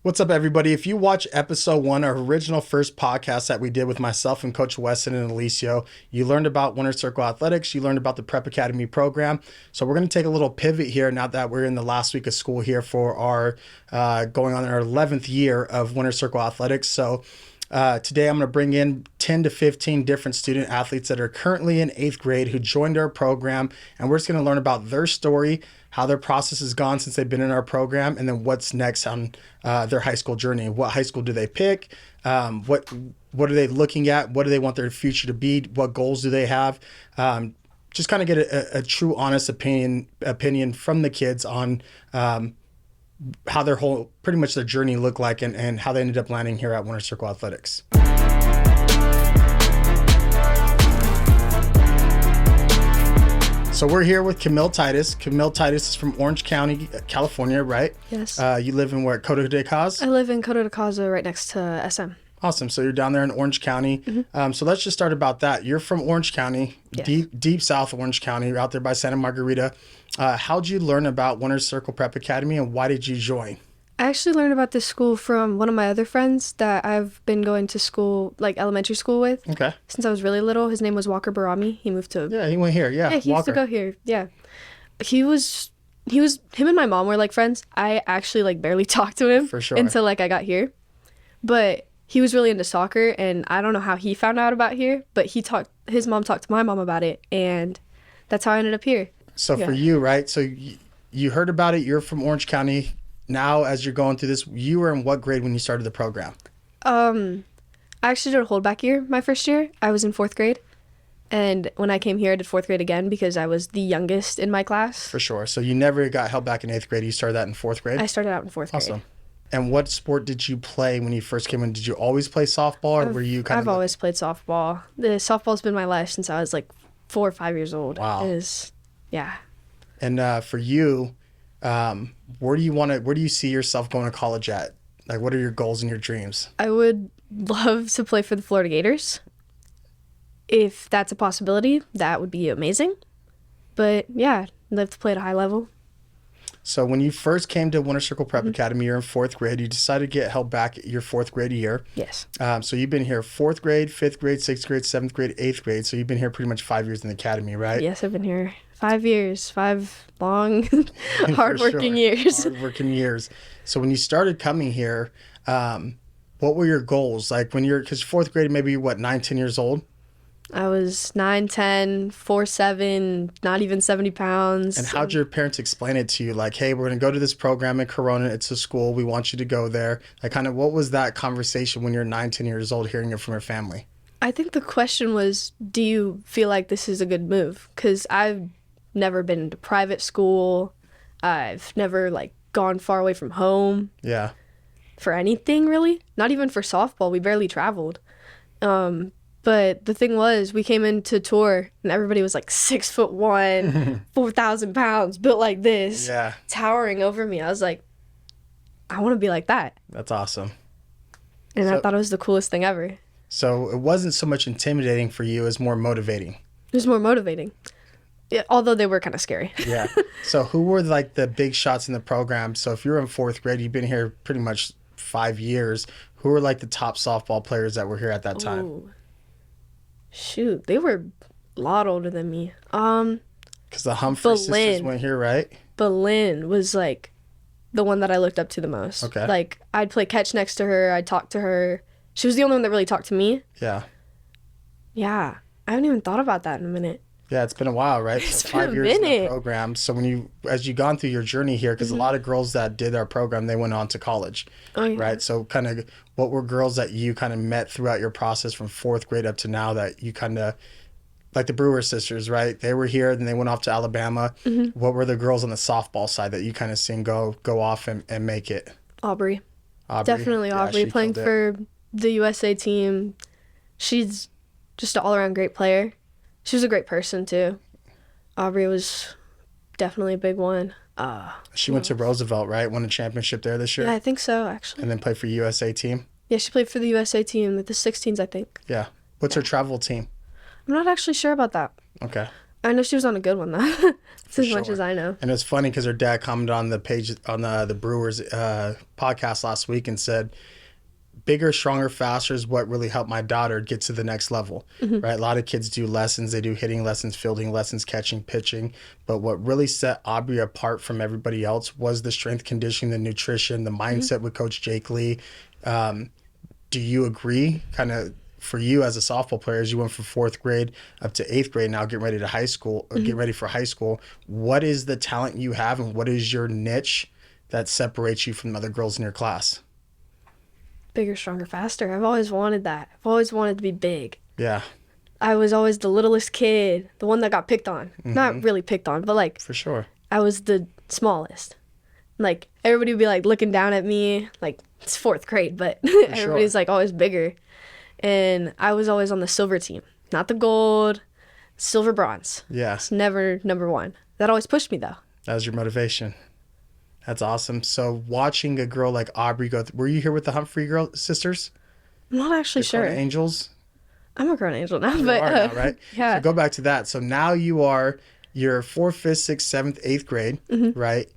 What's up, everybody? If you watch episode 1, our original first podcast that we did with myself and Coach Weston and Alicio, you learned about Winter Circle Athletics. You learned about the Prep Academy program. So we're going to take a little pivot here now that we're in the last week of school here for our going on our 11th year of Winter Circle Athletics. So today I'm going to bring in 10 to 15 different student athletes that are currently in 8th grade who joined our program, and we're just going to learn about their story, how their process has gone since they've been in our program, and then what's next on their high school journey. What high school do they pick? What are they looking at? What do they want their future to be? What goals do they have? Just kind of get a true, honest opinion from the kids on how their pretty much their journey looked like and how they ended up landing here at Winter Circle Athletics. So we're here with Camil Titus. Camil Titus is from Orange County, California, right? Yes. You live in where, Coto de Caz? I live in Coto de Caz, right next to SM. Awesome. So you're down there in Orange County. Mm-hmm. So let's just start about that. You're from Orange County, yes. deep south of Orange County. You're out there by Santa Margarita. How'd you learn about Winter Circle Prep Academy, and why did you join? I actually learned about this school from one of my other friends that I've been going to school, like elementary school with. Okay. Since I was really little. His name was Walker Barami. He moved to... Yeah, he went here. Yeah, he used to go here. Yeah. Him and my mom were like friends. I actually like barely talked to him. For sure. Until like I got here. But he was really into soccer, and I don't know how he found out about here, but his mom talked to my mom about it, and that's how I ended up here. So for you, right? So you heard about it. You're from Orange County. Now, as you're going through this, you were in what grade when you started the program? I actually did a holdback year my first year. I was in 4th grade. And when I came here, I did 4th grade again because I was the youngest in my class. For sure. So you never got held back in 8th grade. You started that in 4th grade? I started out in 4th grade. Awesome. And what sport did you play when you first came in? Did you always play softball, or were you kind of... I've always played softball. The softball's been my life since I was like 4 or 5 years old. Wow. Yeah. And for you... where do you see yourself going to college at? Like, what are your goals and your dreams? I would love to play for the Florida Gators. If that's a possibility, that would be amazing. But yeah, I'd love to play at a high level. So when you first came to Winter Circle Prep Academy, you're in 4th grade. You decided to get held back your 4th grade year. Yes. So you've been here 4th grade, 5th grade, 6th grade, 7th grade, 8th grade. So you've been here pretty much 5 years in the academy, right? Yes, I've been here 5 years, 5 long, hardworking years. Hardworking years. So when you started coming here, what were your goals? Like because 4th grade, maybe 9, 10 years old? I was 9, 10, 4'7", not even 70 pounds. And how'd your parents explain it to you? Like, hey, we're going to go to this program in Corona. It's a school. We want you to go there. Like, kind of, what was that conversation when you're 9, 10 years old, hearing it from your family? I think the question was, do you feel like this is a good move? Because I've never been to private school. I've never, gone far away from home. Yeah. For anything, really. Not even for softball. We barely traveled. But the thing was, we came into tour, and everybody was 6'1", 4,000 pounds, built like this, towering over me. I was like, I want to be like that. That's awesome. And I thought it was the coolest thing ever. So it wasn't so much intimidating for you, it was more motivating. It was more motivating. Yeah, although they were kind of scary. Yeah. So who were the big shots in the program? So if you're in 4th grade, you've been here pretty much 5 years. Who were the top softball players that were here at that time? Ooh. Shoot, they were a lot older than me. Because the Humphrey sisters went here, right? Belen was the one that I looked up to the most. Okay. I'd play catch next to her. I'd talk to her. She was the only one that really talked to me. Yeah. Yeah. I haven't even thought about that in a minute. Yeah, it's been a while, right? It's so been 5 years in the program. So as you've gone through your journey here, because a lot of girls that did our program, they went on to college, right? So kind of what were girls that you kind of met throughout your process from 4th grade up to now that you kind of, like the Brewer sisters, right? They were here, then they went off to Alabama. Mm-hmm. What were the girls on the softball side that you kind of seen go off and make it? Aubrey. Definitely Aubrey, playing for the USA team. She's just an all-around great player. She was a great person, too. Aubrey was definitely a big one. She went to Roosevelt, right? Won a championship there this year? Yeah, I think so, actually. And then played for USA team? Yeah, she played for the USA team, the 16s, I think. Yeah. What's her travel team? I'm not actually sure about that. Okay. I know she was on a good one though. It's as much as I know. And it's funny because her dad commented on the page on the Brewers podcast last week and said, bigger, stronger, faster is what really helped my daughter get to the next level, right? A lot of kids do lessons. They do hitting lessons, fielding lessons, catching, pitching. But what really set Aubrey apart from everybody else was the strength conditioning, the nutrition, the mindset with Coach Jake Lee. Do you agree? Kind of for you as a softball player, as you went from 4th grade up to 8th grade, now getting ready to high school, or get ready for high school. What is the talent you have and what is your niche that separates you from other girls in your class? Bigger, stronger, faster. I've always wanted that. I've always wanted to be big. Yeah. I was always the littlest kid, the one that got picked on. Not really picked on, but like For sure. I was the smallest. Like everybody would be like looking down at me, like it's 4th grade, but everybody's like always bigger. And I was always on the silver team, not the gold, silver, bronze. Yeah. It's never number 1. That always pushed me though. That was your motivation. That's awesome. So watching a girl like Aubrey go, were you here with the Humphrey sisters? I'm not actually sure. Corona Angels? I'm a grown angel now, You but are now, right? yeah. So go back to that. So now you're 4th, 5th, 6th, 7th, 8th grade, right?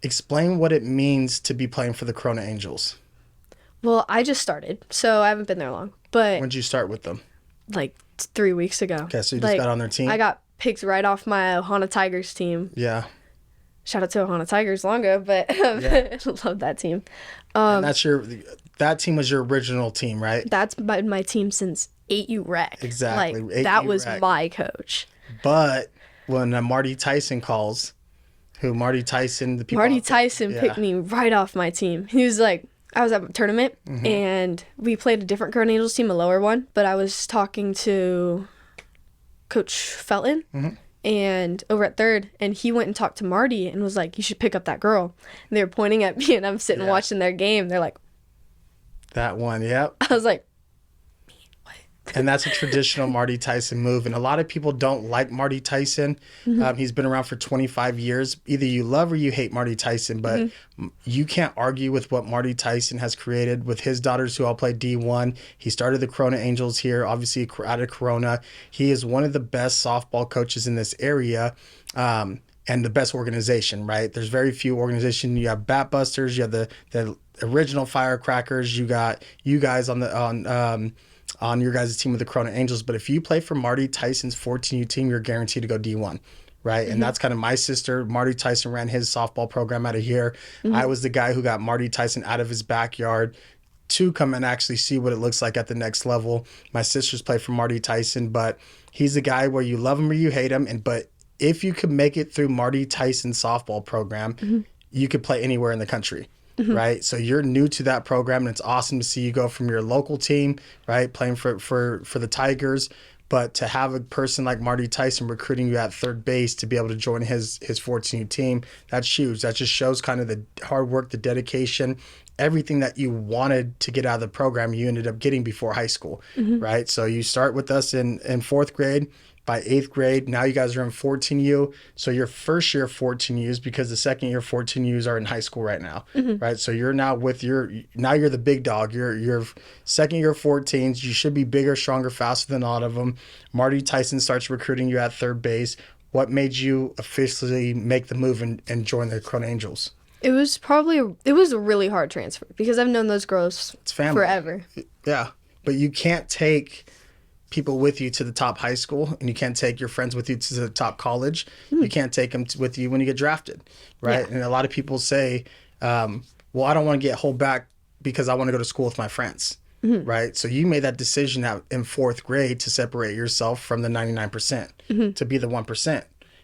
Explain what it means to be playing for the Corona Angels. Well, I just started, so I haven't been there long. But When did you start with them? like 3 weeks ago. Okay, so you just got on their team? I got picked right off my Ohana Tigers team. Yeah. Shout out to Ohana Tigers long ago, but love that team. And that team was your original team, right? That's been my team since 8U Rec. Exactly. Like 8U that was Rec. my coach. But when Marty Tyson calls, Marty Tyson Picked me right off my team. He was like, I was at a tournament and we played a different Corona Angels team, a lower one, but I was talking to Coach Felton and over at 3rd, and he went and talked to Marty and was like, you should pick up that girl. And they were pointing at me and I'm sitting watching their game. They're like, that one, yep. I was like, And that's a traditional Marty Tyson move. And a lot of people don't like Marty Tyson. He's been around for 25 years. Either you love or you hate Marty Tyson, but you can't argue with what Marty Tyson has created with his daughters who all play D1. He started the Corona Angels here, obviously out of Corona. He is one of the best softball coaches in this area. And the best organization, right? There's very few organizations. You have Bat Busters, you have the original Firecrackers, you got you guys on your guys' team with the Corona Angels. But if you play for Marty Tyson's 14U team, you're guaranteed to go D1, right? And that's kind of my sister. Marty Tyson ran his softball program out of here. I was the guy who got Marty Tyson out of his backyard to come and actually see what it looks like at the next level. My sisters play for Marty Tyson, but he's the guy where you love him or you hate him. But if you could make it through Marty Tyson's softball program, you could play anywhere in the country. Right. So you're new to that program, and it's awesome to see you go from your local team, right, playing for the Tigers, but to have a person like Marty Tyson recruiting you at 3rd base to be able to join his 14U team, that's huge. That just shows kind of the hard work, the dedication, everything that you wanted to get out of the program, you ended up getting before high school, right? So you start with us in 4th grade. By 8th grade, now you guys are in 14U. So your first year 14Us, because the second year 14Us are in high school right now, right? So you're now you're the big dog. You're second year 14s. You should be bigger, stronger, faster than all of them. Marty Tyson starts recruiting you at 3rd base. What made you officially make the move and join the Corona Angels? it was a really hard transfer because I've known those girls forever. Yeah, but you can't take people with you to the top high school, and you can't take your friends with you to the top college. You can't take them with you when you get drafted, right? And a lot of people say, well, I don't want to get hold back because I want to go to school with my friends, right? So you made that decision out in 4th grade to separate yourself from the 99%, to be the 1%.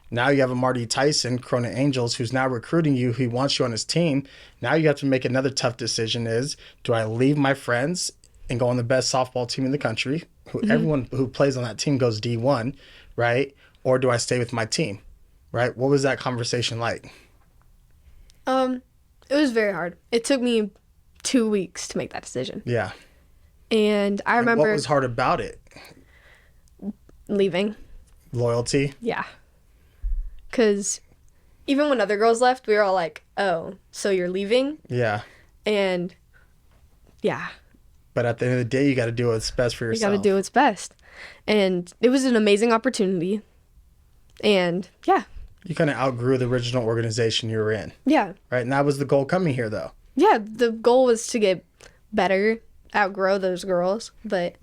Now you have a Marty Tyson, Corona Angels, who's now recruiting you, who wants you on his team. Now you have to make another tough decision is, do I leave my friends and go on the best softball team in the country? Everyone who plays on that team goes D1, right? Or do I stay with my team, right? What was that conversation like? It was very hard. It took me 2 weeks to make that decision. Yeah. And I remember... what was hard about it? Leaving. Loyalty? Yeah. Because even when other girls left, we were all like, oh, so you're leaving? Yeah. And yeah, But at the end of the day, you got to do what's best for You yourself. got to do what's best. And it was an amazing opportunity. And yeah. You kind of outgrew the original organization you were in. Yeah. Right? And that was the goal coming here, though. Yeah, the goal was to get better, outgrow those girls, but...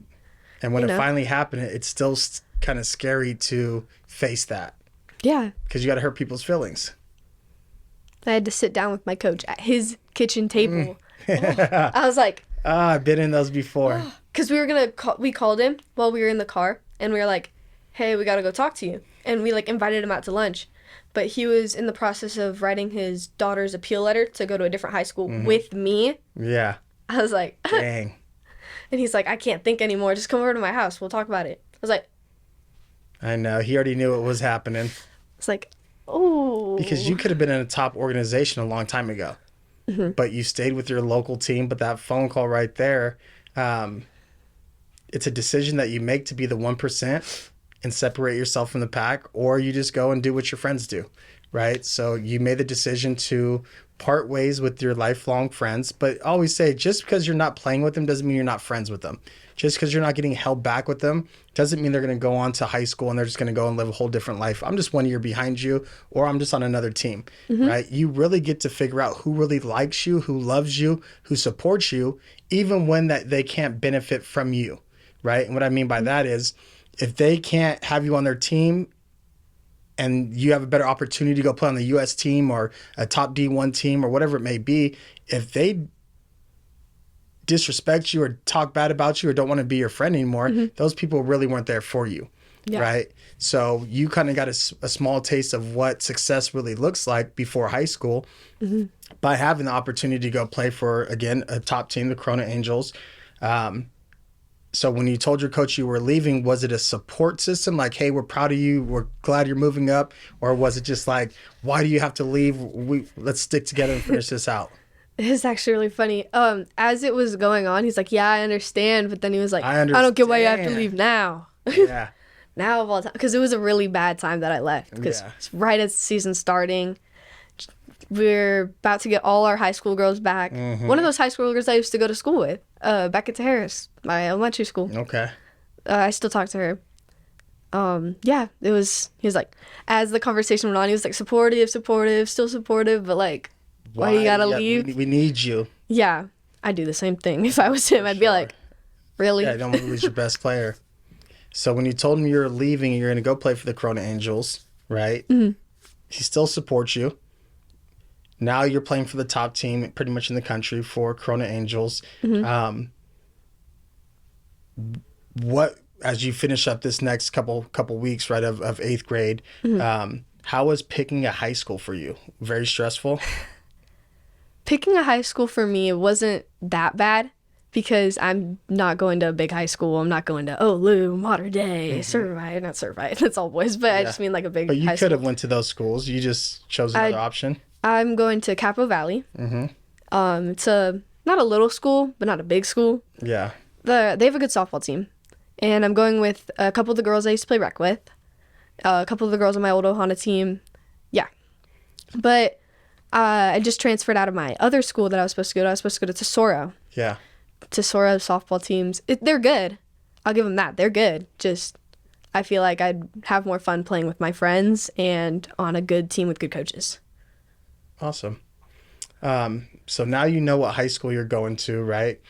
And when it finally happened, it's still kind of scary to face that. Yeah. Because you got to hurt people's feelings. I had to sit down with my coach at his kitchen table. I was like... I've been in those before. Because we called him while we were in the car, and we were like, hey, we got to go talk to you. And we, like, invited him out to lunch. But he was in the process of writing his daughter's appeal letter to go to a different high school with me. Yeah. I was like... Dang. And he's like, I can't think anymore. Just come over to my house. We'll talk about it. I was like... I know. He already knew what was happening. It's like, oh. Because you could have been in a top organization a long time ago. But you stayed with your local team. But that phone call right there, it's a decision that you make to be the 1% and separate yourself from the pack, or you just go and do what your friends do, right? So you made the decision to part ways with your lifelong friends. But I always say, just because you're not playing with them doesn't mean you're not friends with them. Just because you're not getting held back with them doesn't mean they're going to go on to high school and they're just going to go and live a whole different life. I'm just 1 year behind you, or I'm just on another team, right? You really get to figure out who really likes you, who loves you, who supports you, even when that they can't benefit from you, right? And what I mean by that is, if they can't have you on their team and you have a better opportunity to go play on the U.S. team or a top D1 team or whatever it may be, if they disrespect you or talk bad about you or don't want to be your friend anymore, those people really weren't there for you, right? So you kind of got a small taste of what success really looks like before high school by having the opportunity to go play for, again, a top team, the Corona Angels. So when you told your coach you were leaving, was it a support system? Like, hey, we're proud of you. We're glad you're moving up. Or was it just like, why do you have to leave? Let's stick together and finish this out. It's actually really funny. As it was going on, he's like, yeah, I understand. But then he was like, I understand. don't get why you have to leave now. Yeah. Now of all time. Because it was a really bad time that I left. Because it's right as the season starting. We're about to get all our high school girls back. One of those high school girls I used to go to school with, back at Harris, my elementary school. Okay. I still talk to her. Yeah, he was like, as the conversation went on, he was like, supportive, still supportive, but like, why you gotta leave? We need you. Yeah, I'd do the same thing. If I was him, I'd be like, really? Yeah, don't want to lose your best player. So when you told him you're leaving and you're going to go play for the Corona Angels, right? He still supports you. Now you're playing for the top team pretty much in the country for Corona Angels. What, as you finish up this next couple weeks, right, of eighth grade, how was picking a high school for you? Very stressful? Picking a high school for me, it wasn't that bad because I'm not going to a big high school. I'm not going to, Lou, Mater Dei, Servite, not Servite, that's all boys, but I just mean like a big high school. But you could have went to those schools. You just chose another option. I'm going to Capo Valley. It's not a little school, but not a big school. Yeah. They have a good softball team. And I'm going with a couple of the girls I used to play rec with. A couple of the girls on my old Ohana team. Yeah. But I just transferred out of my other school that I was supposed to go to. I was supposed to go to Tesoro. Yeah. Tesoro softball teams. They're good. I'll give them that. They're good. Just, I feel like I'd have more fun playing with my friends and on a good team with good coaches. Awesome. So now you know what high school you're going to, right?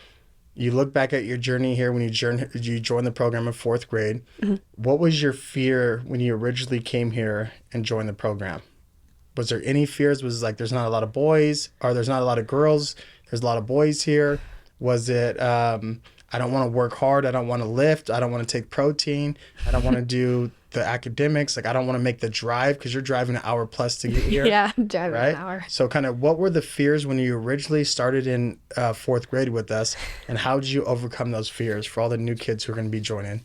You look back at your journey here when you joined the program in fourth grade. What was your fear when you originally came here and joined the program? Was there any fears? Was it like there's not a lot of boys, or there's not a lot of girls? There's a lot of boys here. Was it I don't want to work hard. I don't want to lift. I don't want to take protein. I don't want to do the academics. Like, I don't want to make the drive, because you're driving an hour plus to get here. Yeah, driving an hour. So kind of what were the fears when you originally started in fourth grade with us, and how did you overcome those fears for all the new kids who are going to be joining?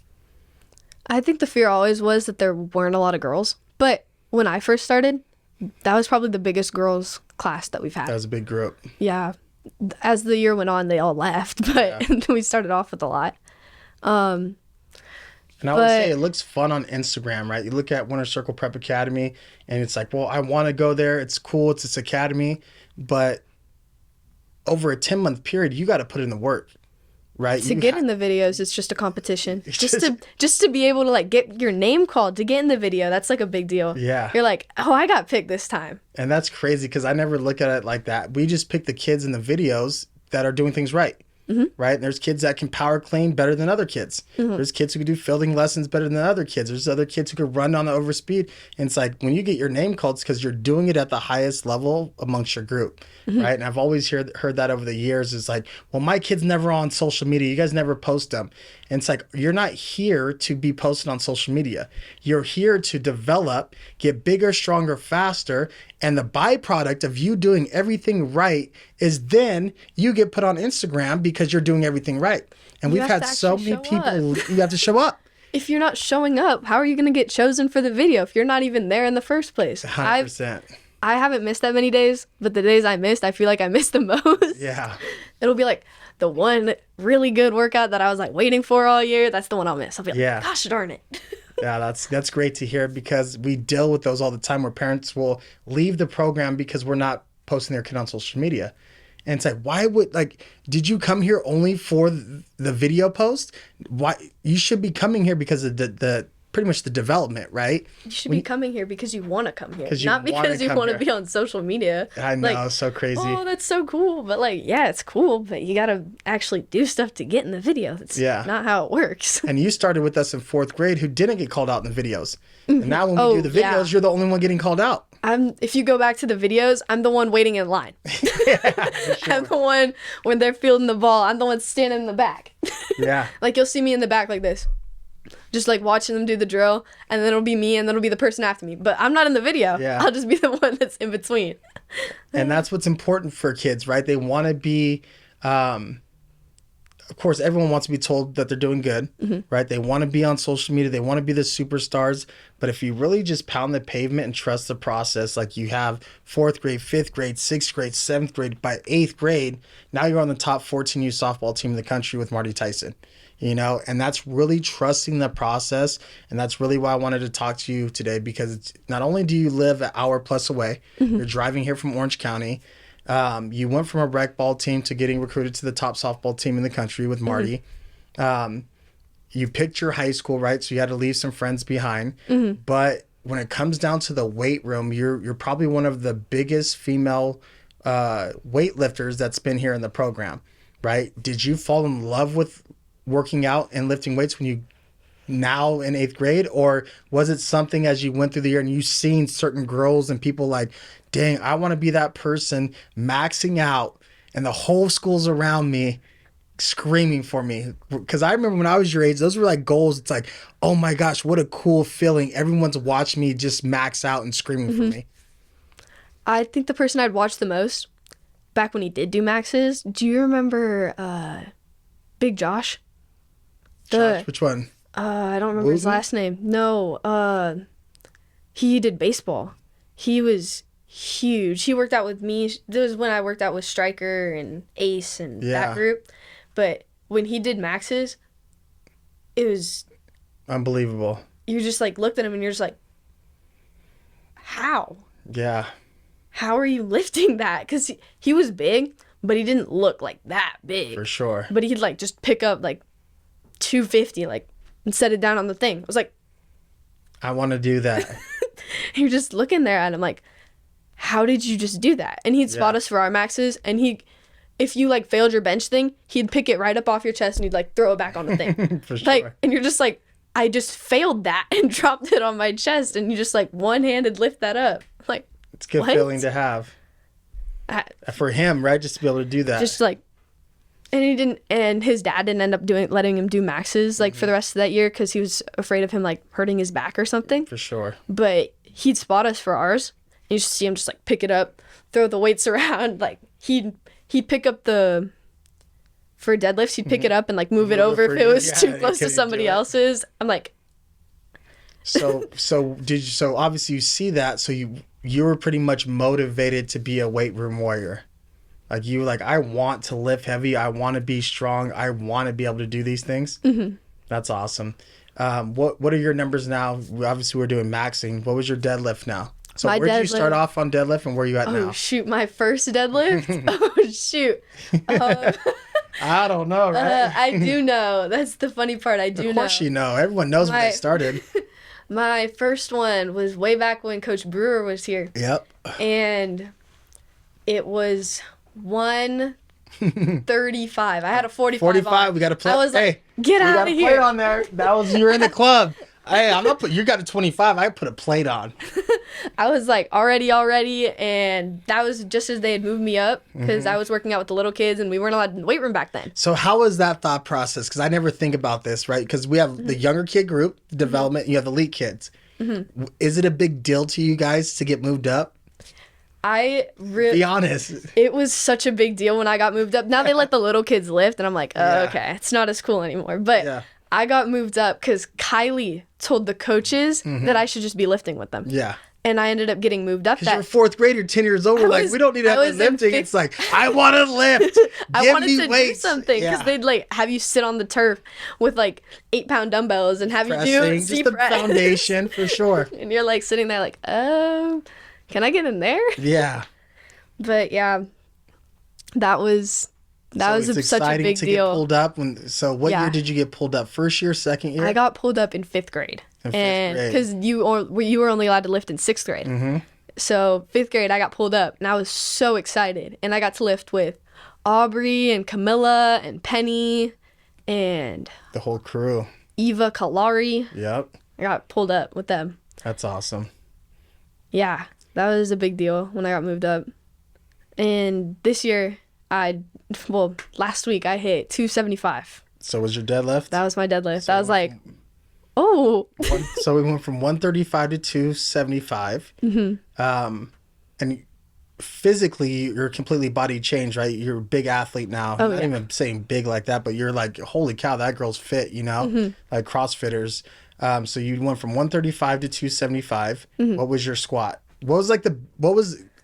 I think the fear always was that there weren't a lot of girls. But when I first started, that was probably the biggest girls class that we've had. That was a big group. Yeah. As the year went on, they all left, but we started off with a lot. And I would say it looks fun on Instagram, right? You look at Winter Circle Prep Academy, and it's like, well, I want to go there. It's cool. It's this academy. But over a 10-month period, you got to put in the work, right? To get in the videos, it's just a competition. Just to be able to like get your name called to get in the video, that's like a big deal. Yeah. You're like, oh, I got picked this time. And that's crazy because I never look at it like that. We just pick the kids in the videos that are doing things right. Right? And there's kids that can power clean better than other kids. There's kids who can do fielding lessons better than other kids. There's other kids who can run on the overspeed. And it's like when you get your name called, it's because you're doing it at the highest level amongst your group. Right? And I've always heard that over the years. It's like, well, my kid's never on social media. You guys never post them. And it's like, you're not here to be posted on social media. You're here to develop, get bigger, stronger, faster. And the byproduct of you doing everything right is then you get put on Instagram because you're doing everything right. And we've had so many people, you have to show up. If you're not showing up, how are you going to get chosen for the video if you're not even there in the first place? 100%. I haven't missed that many days, but the days I missed, I feel like I missed the most. Yeah. It'll be like the one really good workout that I was like waiting for all year. That's the one I'll miss. I'll be like, gosh darn it. Yeah, that's great to hear because we deal with those all the time where parents will leave the program because we're not posting their kid on social media. And it's like, did you come here only for the video post? Why you should be coming here because of the pretty much the development, right? You should be coming here because you want to come here, not because you want to be on social media. I know, so crazy. Oh, that's so cool. But like, yeah, it's cool, but you got to actually do stuff to get in the video. That's not how it works. And you started with us in 4th grade who didn't get called out in the videos. And now when we do the videos, you're the only one getting called out. If you go back to the videos, I'm the one waiting in line. Sure. I'm the one when they're fielding the ball. I'm the one standing in the back. Yeah. Like you'll see me in the back like this. Just like watching them do the drill, and then it'll be me, and then it'll be the person after me. But I'm not in the video. Yeah. I'll just be the one that's in between. And that's what's important for kids, right? They want to be, of course, everyone wants to be told that they're doing good, right? They want to be on social media. They want to be the superstars. But if you really just pound the pavement and trust the process, like you have 4th grade, 5th grade, 6th grade, 7th grade, by 8th grade, now you're on the top 14U softball team in the country with Marty Tyson. You know, and that's really trusting the process. And that's really why I wanted to talk to you today, because it's, not only do you live an hour plus away, you're driving here from Orange County. You went from a rec ball team to getting recruited to the top softball team in the country with Marty. You picked your high school, right? So you had to leave some friends behind. But when it comes down to the weight room, you're probably one of the biggest female weightlifters that's been here in the program, right? Did you fall in love with working out and lifting weights when you now in 8th grade, or was it something as you went through the year and you seen certain girls and people like, dang, I want to be that person maxing out and the whole school's around me screaming for me? Because I remember when I was your age, those were like goals. It's like, oh my gosh, what a cool feeling. Everyone's watching me just max out and screaming for me. I think the person I'd watch the most back when he did do maxes, do you remember Big Josh? Josh, which one? I don't remember his last name. No, he did baseball. He was huge. He worked out with me. This was when I worked out with Stryker and Ace and that group. But when he did maxes, it was unbelievable. You just like looked at him and you're just like, how? Yeah. How are you lifting that? Because he was big, but he didn't look like that big. For sure. But he'd like just pick up like 250 like and set it down on the thing. I was like, I want to do that. You're just looking there at him like, how did you just do that? And he'd spot us for our maxes, and if you like failed your bench thing, he'd pick it right up off your chest and he'd like throw it back on the thing. For sure. Like, and you're just like, I just failed that and dropped it on my chest, and you just like one-handed lift that up. Like, it's a good feeling to have. For him, right? Just to be able to do that. Just like, and his dad didn't end up letting him do maxes like for the rest of that year because he was afraid of him like hurting his back or something. For sure. But he'd spot us for ours. And you just see him just like pick it up, throw the weights around. Like he'd pick up for deadlifts, he'd pick it up and like move it over if it was too close to somebody else's. I'm like. So obviously you see that, so you were pretty much motivated to be a weight room warrior. Like you were like, I want to lift heavy. I want to be strong. I want to be able to do these things. That's awesome. What are your numbers now? Obviously we're doing maxing. What was your deadlift now? So where did you start off on deadlift and where are you at now? Oh shoot, my first deadlift? Oh shoot. I don't know, right? I do know. That's the funny part. I do know. Of course you know. Everyone knows when they started. My first one was way back when Coach Brewer was here. Yep. And it was 135. I had a 45 45, on. we got to play. I was like, get we out got of a here. plate on there. That was, you're in the club. Hey, I'm not put. You got a 25. I put a plate on. I was like already, and that was just as they had moved me up because I was working out with the little kids and we weren't allowed in the weight room back then. So how was that thought process? Because I never think about this, right? Because we have the younger kid group, development, and you have the elite kids. Is it a big deal to you guys to get moved up? Be honest. It was such a big deal when I got moved up. Now they let the little kids lift, and I'm like, oh, Yeah. okay, it's not as cool anymore. But Yeah. I got moved up because Kylie told the coaches that I should just be lifting with them. Yeah. And I ended up getting moved up. Because you're a fourth grader, 10 years old. We're like, we don't need to have lifting. It's like, I want to lift. I wanted to weights. do something because they'd like have you sit on the turf with like 8-pound dumbbells and have Pressing, you do just the foundation for sure. And you're like sitting there like, oh, can I get in there? Yeah. But yeah, that was It's such a exciting big to deal. get pulled up. What Yeah. year did you get pulled up? First year, second year? I got pulled up in 5th grade. And because you were only allowed to lift in 6th grade. So 5th grade, I got pulled up and I was so excited. And I got to lift with Aubrey and Camilla and Penny and the whole crew. Eva Kalari. Yep. I got pulled up with them. That's awesome. Yeah, that was a big deal when I got moved up. And this year, last week I hit 275. So was your deadlift? That was my deadlift. I was like, oh. So we went from 135 to 275. And physically, you're completely body changed, right? You're a big athlete now. Oh, Not yeah. even saying big like that, but you're like, holy cow, that girl's fit, you know? Like CrossFitters. So you went from 135 to 275. What was your squat? What was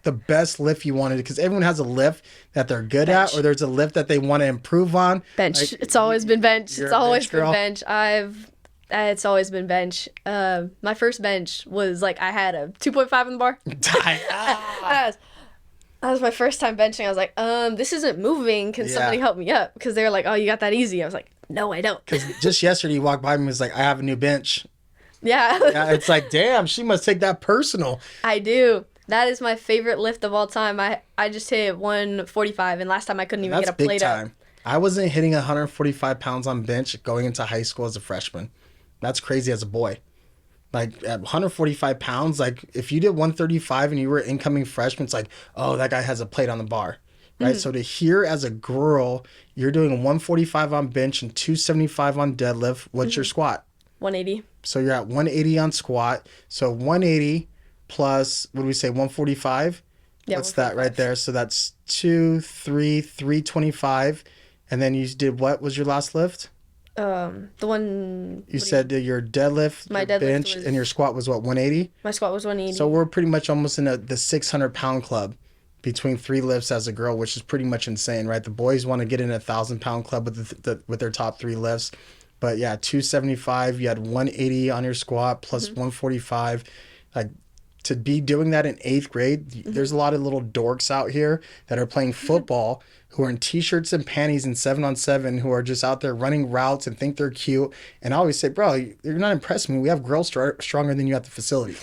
the best lift you wanted? Because everyone has a lift that they're good at, or there's a lift that they want to improve on. Bench. Like, It's always been bench. you're It's a always bench been girl? bench. It's always been bench. My first bench was like I had a 2.5 in the bar. That was my first time benching. I was like, this isn't moving. Can somebody help me up? Because they were like, oh, you got that easy. I was like, no, I don't. Because just yesterday you walked by me and was like, I have a new bench. Yeah. Yeah, it's like, damn, she must take that personal. I do. That is my favorite lift of all time. I just hit 145, and last time I couldn't even That's get a plate big time. up. I wasn't hitting 145 pounds on bench going into high school as a freshman. That's crazy as a boy. Like at 145 pounds, like if you did 135 and you were an incoming freshman, it's like, oh, that guy has a plate on the bar, right? So to hear as a girl, you're doing 145 on bench and 275 on deadlift. What's your squat? 180. So you're at 180 on squat. So 180 plus, what do we say, 145? Yeah, What's that right there? So that's 325. And then you did what was your last lift? The one. You said that your deadlift, My your deadlift bench, was- and your squat was what, 180? My squat was 180. So we're pretty much almost in the 600-pound club between 3 lifts as a girl, which is pretty much insane, right? The boys want to get in a 1,000-pound club with their top 3 lifts. But yeah, 275, you had 180 on your squat plus 145. Like, to be doing that in 8th grade, there's a lot of little dorks out here that are playing football who are in t-shirts and panties and 7-on-7 who are just out there running routes and think they're cute. And I always say, bro, you're not impressing me. We have girls stronger than you at the facility.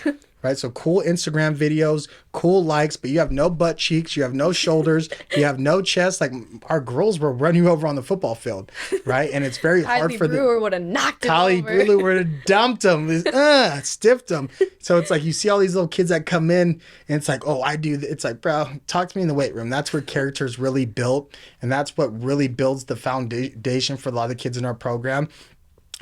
Right? So cool Instagram videos, cool likes, but you have no butt cheeks, you have no shoulders, you have no chest. Like our girls will run you over on the football field, right? And it's very hard for Brewer would have knocked him Kylie over. Brewer would have dumped them, stiffed them. So it's like you see all these little kids that come in, and it's like, oh, I do. It's like, bro, talk to me in the weight room. That's where character is really built, and that's what really builds the foundation for a lot of the kids in our program.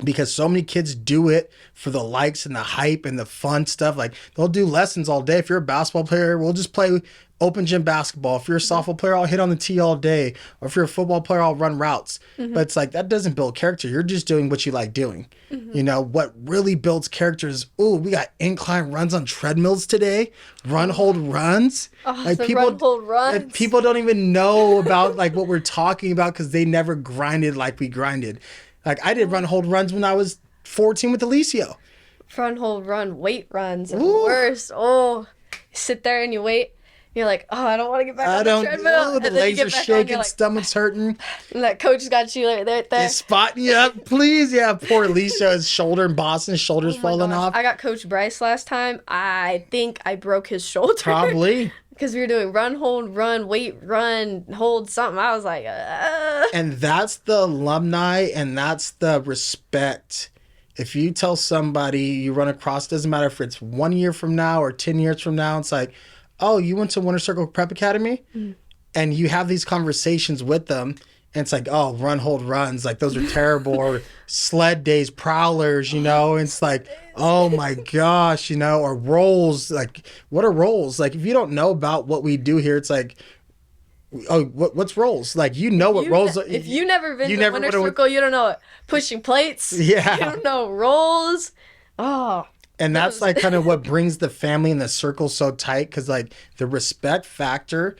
Because so many kids do it for the likes and the hype and the fun stuff. Like they'll do lessons all day. If you're a basketball player, we'll just play open gym basketball. If you're a softball player, I'll hit on the tee all day. Or if you're a football player, I'll run routes. But it's like, that doesn't build character. You're just doing what you like doing. You know, what really builds character is, oh, we got incline runs on treadmills today. Run, hold, runs. Like run, hold, runs. Like, people don't even know about like what we're talking about because they never grinded like we grinded. Like I did run, hold, runs when I was 14 with Alicio. Front hold run, weight runs are the worst. Oh, sit there and you wait. You're like, oh, I don't want to get back I on don't the treadmill. know. And The then you legs get are back on, shaking, you're like, stomach's hurting. and that coach got you right there. It's spotting you up, please. Yeah, poor Alicia, his shoulder in Boston, his shoulder's Oh my falling gosh. off. I got Coach Bryce last time. I think I broke his shoulder. Probably. Because we were doing run, hold, run, wait, run, hold, something. I was like, And that's the alumni, and that's the respect. If you tell somebody you run across, doesn't matter if it's 1 year from now or 10 years from now, it's like, oh, you went to Winter Circle Prep Academy? And you have these conversations with them, and it's like, oh, run, hold, runs. Like, those are terrible. Or sled days, prowlers, you know? And it's like, oh my gosh, you know? Or rolls. Like, what are rolls? Like, if you don't know about what we do here, it's like, oh, what's rolls? Like, you know what rolls are. If you never been you to never Winter would've- Circle, you don't know what pushing plates. Yeah. You don't know rolls. Oh. And that's like kind of what brings the family and the circle so tight, because like the respect factor,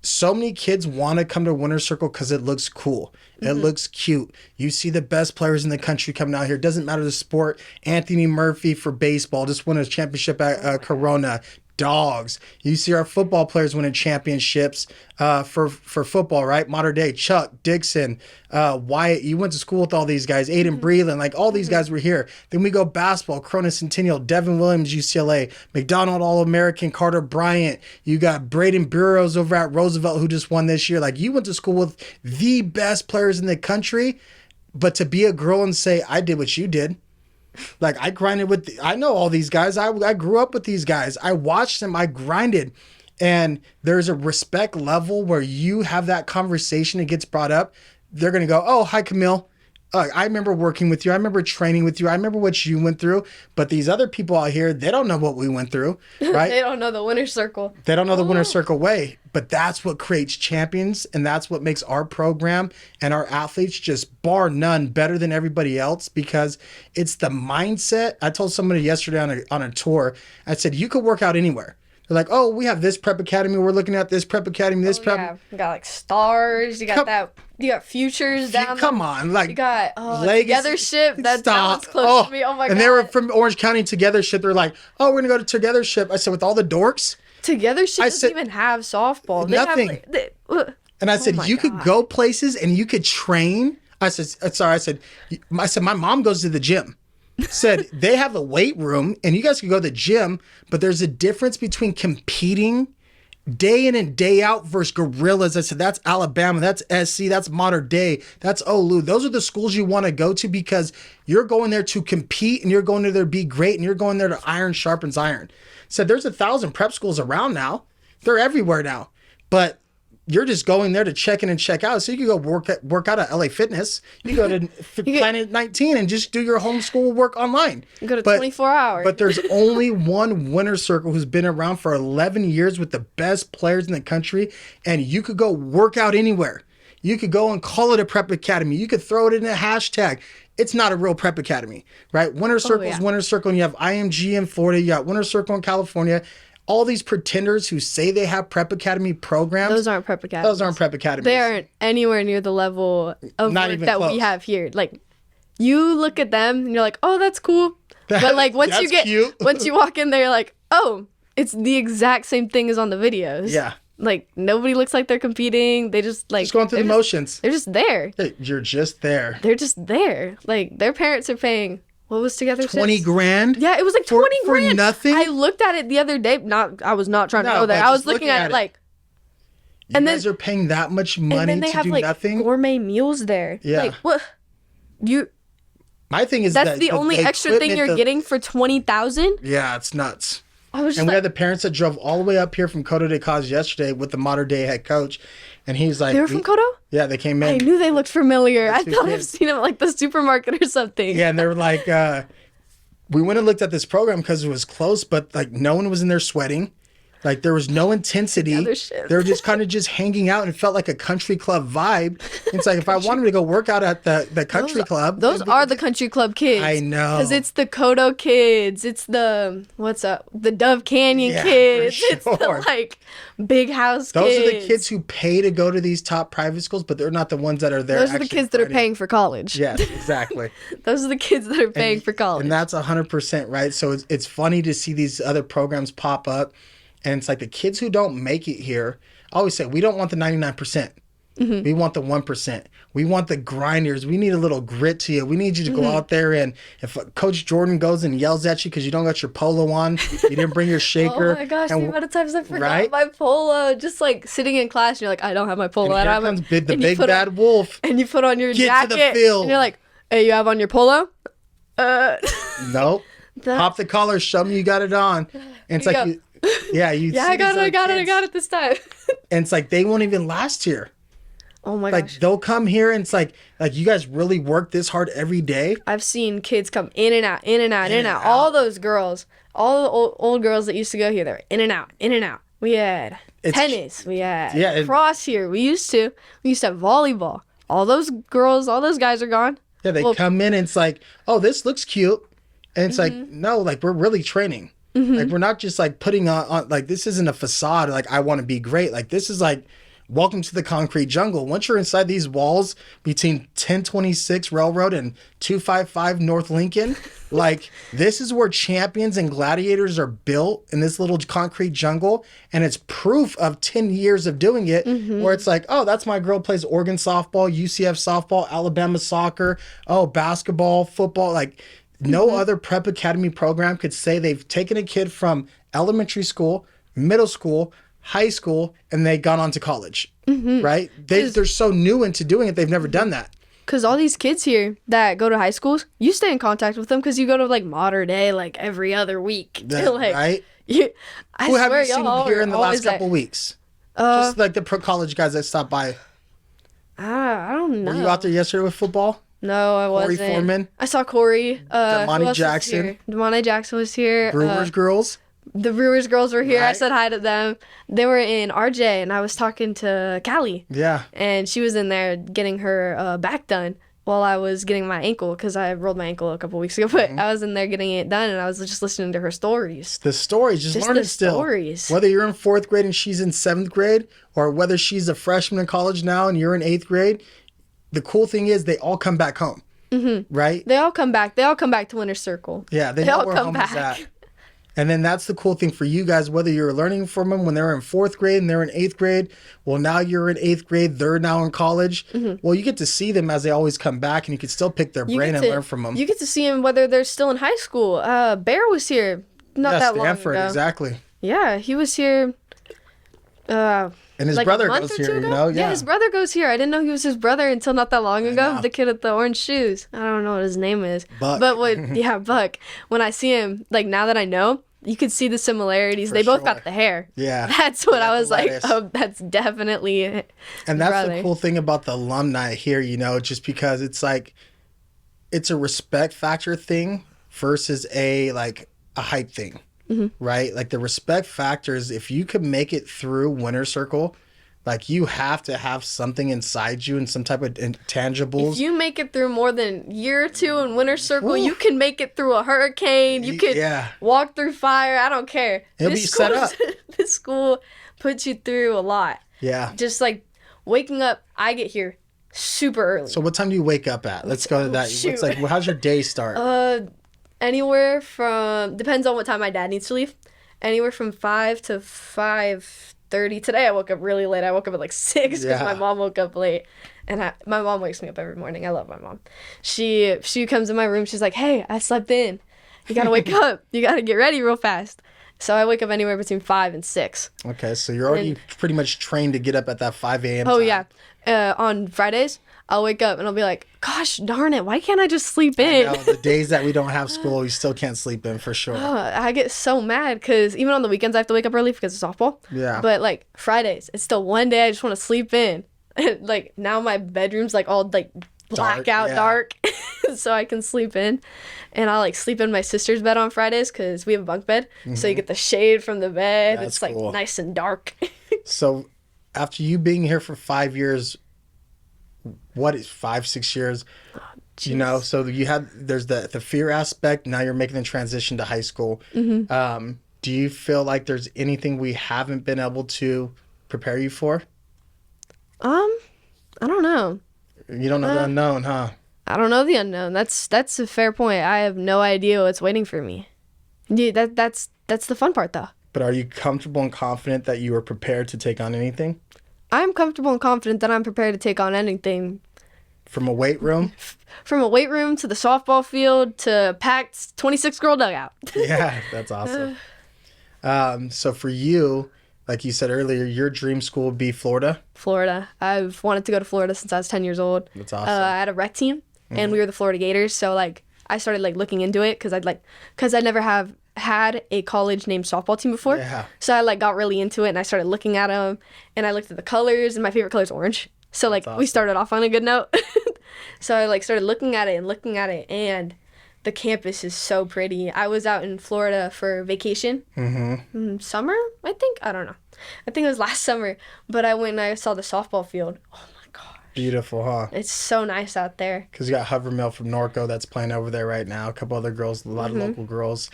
so many kids want to come to Winter Circle because it looks cool. It looks cute. You see the best players in the country coming out here. Doesn't matter the sport. Anthony Murphy for baseball just won a championship at Corona. Dogs. You see our football players winning championships for football, right? Modern day. Chuck, Dixon, Wyatt. You went to school with all these guys. Aiden Breland. Like, all these guys were here. Then we go basketball. Corona Centennial. Devin Williams, UCLA. McDonald All-American. Carter Bryant. You got Braden Burrows over at Roosevelt who just won this year. Like, you went to school with the best players in the country. But to be a girl and say, I did what you did. Like, I grinded with, I know all these guys. I grew up with these guys. I watched them. I grinded. And there's a respect level where you have that conversation. It gets brought up. They're going to go, oh, hi, Camil. I remember working with you. I remember training with you. I remember what you went through. But these other people out here, they don't know what we went through, right? They don't know the Winter Circle. They don't know the Winter Circle way. But that's what creates champions. And that's what makes our program and our athletes just bar none better than everybody else, because it's the mindset. I told somebody yesterday on a tour, I said, you could work out anywhere. They're like, oh, we have this prep academy. We're looking at this prep academy, this prep. Yeah, you got like stars. You got you got futures down Come there. on. Like, You got Legacy- Togethership. That one's close to me. Oh my god. And they were from Orange County. Togethership. They're like, oh, we're going to go to Togethership. I said, with all the dorks? Togethership I doesn't said- even have softball. They Nothing. Have, like, And I said, my you could God. go places and you could train. I said, sorry. I said, my mom goes to the gym. Said they have a weight room and you guys can go to the gym, but there's a difference between competing day in and day out versus gorillas. I said, that's Alabama, that's SC, that's Modern Day, that's Olu. Those are the schools you want to go to because you're going there to compete and you're going there to be great and you're going there to iron sharpens iron. Said there's 1,000 prep schools around now. They're everywhere now. But you're just going there to check in and check out. So you can go work out at LA Fitness. You go to Planet 19 and just do your homeschool work online. You go to 24 hours. But there's only one Winter Circle who's been around for 11 years with the best players in the country. And you could go work out anywhere. You could go and call it a prep academy. You could throw it in a hashtag. It's not a real prep academy, right? Winter Circle is Winter Circle, and you have IMG in Florida. You got Winter Circle in California. All these pretenders who say they have prep academy programs. Those aren't prep academies. Those aren't prep academies. They aren't anywhere near the level of Not work even that close. we have here. Like, you look at them and you're like, oh, that's cool. But like once you That's cute. once you walk in there, you're like, oh, it's the exact same thing as on the videos. Yeah. Like, nobody looks like they're competing. They just like Just going through the motions. They're just there. Hey, you're just there. They're just there. Like, their parents are paying. What was together? 20 grand? Yeah, it was like For- 20 for grand. nothing? I looked at it the other day. I was not trying to No, go there. but I was just looking looking at at it it. like, You and guys are paying that much and money then they to have do like nothing? gourmet meals there. Yeah. Like, what? My thing is That's the only extra thing you're getting for 20,000. Yeah, it's nuts. I was just And we like, had the parents that drove all the way up here from Coto de Cause yesterday with the Modern Day head coach. And he's like... they were from Kodo? Yeah, they came I in. knew they looked familiar. I two thought I've kids. seen them at like the supermarket or something. Yeah, and they were like... we went and looked at this program because it was close, but like no one was in there sweating. Like there was no intensity. Other shit. They were just kind of just hanging out and it felt like a country club vibe. It's like if I wanted to go work out at the country club. Those are the country club kids. I know. Because it's the Kodo kids. It's the, the Dove Canyon Yeah, for kids. It's the sure. like big house Those kids. are the kids who pay to go to these top private schools, but they're not the ones that are there. Those are the actually kids that are grinding. paying for college. Yes, exactly. Those are the kids that are paying for college. And that's 100% right. So it's funny to see these other programs pop up. And it's like the kids who don't make it here, I always say, we don't want the 99%. We want the 1%. We want the grinders. We need a little grit to you. We need you to go out there, and if Coach Jordan goes and yells at you because you don't got your polo on, you didn't bring your shaker. Oh my gosh, and, the amount of times I forgot right? my polo. Just like sitting in class and you're like, I don't have my polo. And I here don't have comes my... the big bad wolf. And you put on your Get jacket. to the field. And you're like, hey, you have on your polo? Nope. Pop the collar, show me you got it on. And it's like, I got it this time. And it's like, they won't even last here. Oh my Like, gosh. they'll come here and it's like you guys really work this hard every day. I've seen kids come in and out, in and out, in and out. All those girls, all the old girls that used to go here, they're in and out, in and out. We had tennis. We had cross here. We used to have volleyball. All those girls, all those guys are gone. Yeah, they come in and it's like, oh, this looks cute. And it's like, no, like, we're really training. Like, we're not just like putting on, like, this isn't a facade. Like, I want to be great. Like, this is like, welcome to the concrete jungle. Once you're inside these walls between 1026 Railroad and 255 North Lincoln, like, this is where champions and gladiators are built, in this little concrete jungle. And it's proof of 10 years of doing it, where it's like, oh, that's my girl plays Oregon softball, UCF softball, Alabama soccer, oh, basketball, football. Like, no other prep academy program could say they've taken a kid from elementary school, middle school, high school, and they got on to college, right? They're so new into doing it, they've never done that. Because all these kids here that go to high schools, you stay in contact with them because you go to like Mater Day like every other week. Like, right? I Who have swear you seen y'all here in the last always couple weeks? Just like the pro college guys that stopped by. I don't know. Were you out there yesterday with football? No, I wasn't. Corey Foreman? I saw Corey. Damani Jackson. Damani Jackson was here. Brewers girls? The Brewers girls were here. Right. I said hi to them. They were in RJ, and I was talking to Callie. Yeah. And she was in there getting her back done while I was getting my ankle, because I rolled my ankle a couple weeks ago. But I was in there getting it done, and I was just listening to her stories. The stories, just learn it still. Stories. Whether you're in 4th grade and she's in 7th grade, or whether she's a freshman in college now and you're in 8th grade, the cool thing is they all come back home, right? They all come back. They all come back to Winter Circle. Yeah, they know all where come home back. is at. And then that's the cool thing for you guys, whether you're learning from them when they're in 4th grade and they're in 8th grade. Well, now you're in 8th grade, they're now in college. Well, you get to see them as they always come back, and you can still pick their brain and learn from them. You get to see them whether they're still in high school. Bear was here not that long ago. Exactly. Yeah, he was here. And his like brother a month goes or two here, ago? you know? Yeah, his brother goes here. I didn't know he was his brother until not that long ago. know. The kid with the orange shoes. I don't know what his name is. Buck. But Buck. When I see him, like, now that I know, you could see the similarities. They both got the hair. Yeah. That's what I was like, lettuce. oh, that's definitely it. And that's the cool thing about the alumni here, you know, just because it's like, it's a respect factor thing versus a hype thing, right? Like, the respect factor is, if you could make it through Winter Circle, like, you have to have something inside you and some type of intangibles. If you make it through more than a year or two in Winter Circle, you can make it through a hurricane. You could walk through fire. I don't care. It'll be set up. This school puts you through a lot. Yeah. Just like waking up, I get here super early. So what time do you wake up at? Let's go to that. It's like, how's your day start? Anywhere from, depends on what time my dad needs to leave. Anywhere from 5 to 5:30. Today I woke up really late. I woke up at like 6 because my mom woke up late. And my mom wakes me up every morning. I love my mom. She comes in my room. She's like, hey, I slept in. You got to wake up. You got to get ready real fast. So I wake up anywhere between 5 and 6. Okay, so you're already pretty much trained to get up at that 5 a.m. Oh, time. yeah. On Fridays, I'll wake up and I'll be like, gosh, darn it, why can't I just sleep in? I know, the days that we don't have school, we still can't sleep in for sure. I get so mad because even on the weekends I have to wake up early because of softball. Yeah. But like Fridays, it's still one day I just want to sleep in. Like now my bedroom's like all like blackout dark so I can sleep in. And I'll like sleep in my sister's bed on Fridays because we have a bunk bed. So you get the shade from the bed. That's it's like cool. nice and dark. So after you being here for 5 years, what is 5-6 years? You know, so there's the fear aspect. Now you're making the transition to high school. Do you feel like there's anything we haven't been able to prepare you for? I don't know. You don't know the unknown, huh? I don't know the unknown. That's a fair point. I have no idea what's waiting for me. Yeah, that's the fun part though. But are you comfortable and confident that you are prepared to take on anything? I'm comfortable and confident that I'm prepared to take on anything. From a weight room? From a weight room to the softball field to packed 26-girl dugout. Yeah, that's awesome. So for you, like you said earlier, your dream school would be Florida? Florida. I've wanted to go to Florida since I was 10 years old. That's awesome. I had a rec team, and we were the Florida Gators. So, like, I started, like, looking into it because I never have had a college named softball team before. Yeah. So I, like, got really into it, and I started looking at them, and I looked at the colors, and my favorite color is orange. So, like, awesome. we started off on a good note. So I, like, started looking at it, and the campus is so pretty. I was out in Florida for vacation. Summer, I think? I don't know. I think it was last summer. But I went and I saw the softball field. Oh, my gosh. Beautiful, huh? It's so nice out there. Because you got Hovermill from Norco that's playing over there right now. A couple other girls, a lot of local girls.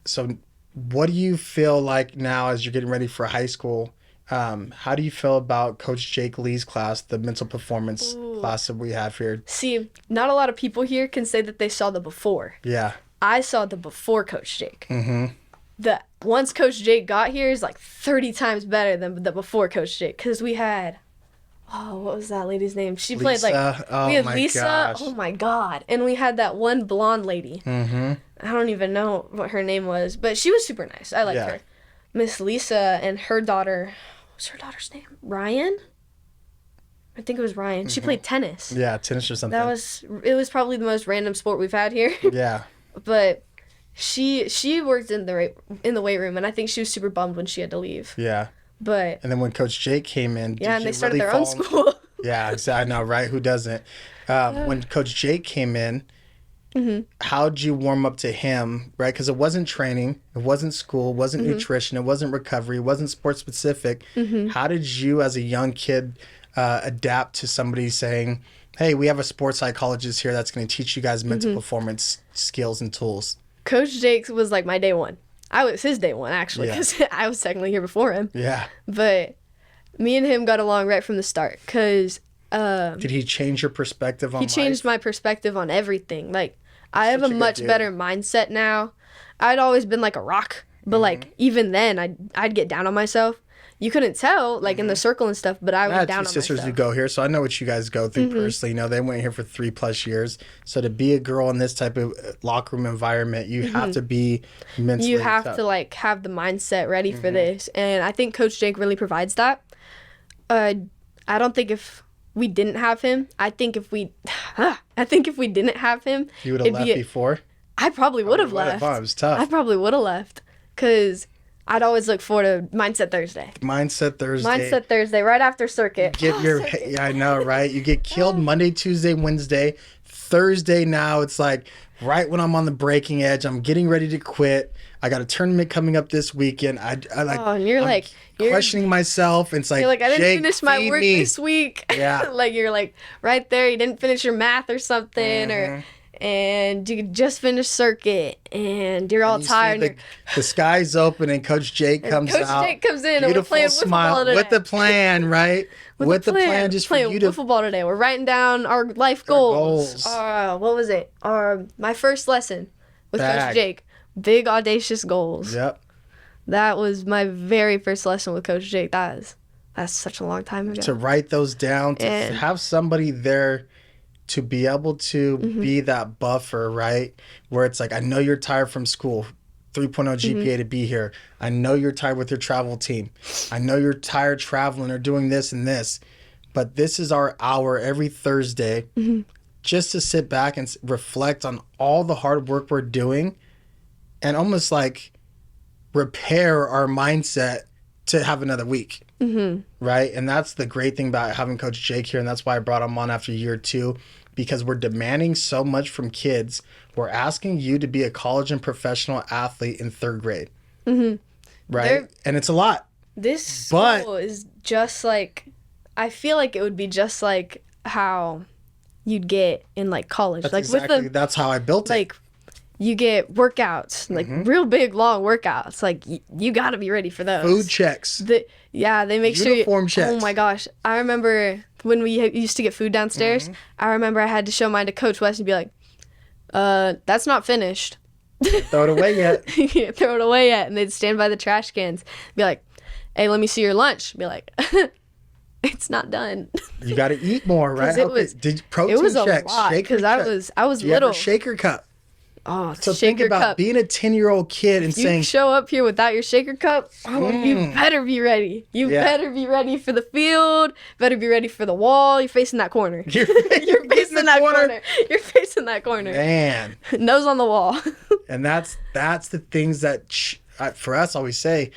So what do you feel like now as you're getting ready for high school? How do you feel about Coach Jake Lee's class, the mental performance class that we have here? See, not a lot of people here can say that they saw the before. Yeah. I saw the before Coach Jake. The once Coach Jake got here is like 30 times better than the before Coach Jake. Because we had, what was that lady's name? She played like, we had Lisa. Gosh. Oh my God. And we had that one blonde lady. I don't even know what her name was, but she was super nice. I liked her. Miss Lisa and her daughter, what's her daughter's name? Ryan? I think it was Ryan. She played tennis. Yeah, tennis or something. It was probably the most random sport we've had here. Yeah. But she worked in the weight room, and I think she was super bummed when she had to leave. Yeah. But and then when Coach Jake came in, and they started their own school. Yeah, exactly. I know, right? Who doesn't? When Coach Jake came in, how'd you warm up to him, right? Because it wasn't training, it wasn't school, it wasn't nutrition, it wasn't recovery, it wasn't sports specific. How did you, as a young kid, adapt to somebody saying, hey, we have a sports psychologist here that's going to teach you guys mental performance skills and tools? Coach Jake was like my day one. I was his day one, actually, because I was technically here before him. Yeah. But me and him got along right from the start, because did he change your perspective on life? He changed my perspective on everything. Like, I have a much better mindset now. I'd always been like a rock, but like even then I'd get down on myself. You couldn't tell, like in the circle and stuff, but I was down on myself. I had two sisters who go here, so I know what you guys go through personally. You know, they went here for 3+ years. So to be a girl in this type of locker room environment, you have to be mentally You have to like have the mindset ready for this, and I think Coach Jake really provides that. I don't think if we didn't have him, I think if we didn't have him, you would have left before. I probably would have left. It was tough. I probably would have left, because I'd always look forward to Mindset Thursday. Mindset Thursday, right after circuit. Yeah, I know, right? You get killed Monday, Tuesday, Wednesday. Thursday now, it's like right when I'm on the breaking edge, I'm getting ready to quit. I got a tournament coming up this weekend. I like. Oh, and you're questioning myself. It's like, you're like, I didn't Jake, finish my work this week. Yeah. Like, you're like right there. You didn't finish your math or something, and you just finished circuit, and you're all tired. The sky's open, and Coach Jake comes out. Coach Jake comes in, and we're playing football today. With the plan, right? with the plan just for you to football today. We're writing down our life goals. What was it? My first lesson with Coach Jake. Big audacious goals. Yep. That was my very first lesson with Coach Jake. That's such a long time ago. To write those down, to have somebody there to be able to be that buffer, right? Where it's like, I know you're tired from school, 3.0 GPA to be here. I know you're tired with your travel team. I know you're tired traveling or doing this and this. But this is our hour every Thursday just to sit back and reflect on all the hard work we're doing and almost like repair our mindset to have another week. Right? And that's the great thing about having Coach Jake here. And that's why I brought him on after year 2, because we're demanding so much from kids. We're asking you to be a college and professional athlete in 3rd grade. Right? And it's a lot. This school is just like, I feel like it would be just like how you'd get in like college. That's like exactly, that's how I built it. Like, you get workouts, like real big, long workouts. Like, you got to be ready for those. Food checks. They make sure. Uniform checks. Oh my gosh. I remember when we used to get food downstairs, I remember I had to show mine to Coach West and be like, that's not finished. Throw it away yet. You can't throw it away yet. And they'd stand by the trash cans, be like, hey, let me see your lunch. Be like, it's not done. You got to eat more, right? Protein it was a check, lot because I was Do you have little. a shaker cup? Oh, So shaker think about cup. being a 10-year-old kid and You saying, show up here without your shaker cup. Oh, you better be ready. You better be ready for the field. Better be ready for the wall. You're facing that corner. you're facing that corner. You're facing that corner. Man. Nose on the wall. And that's the things that for us always say,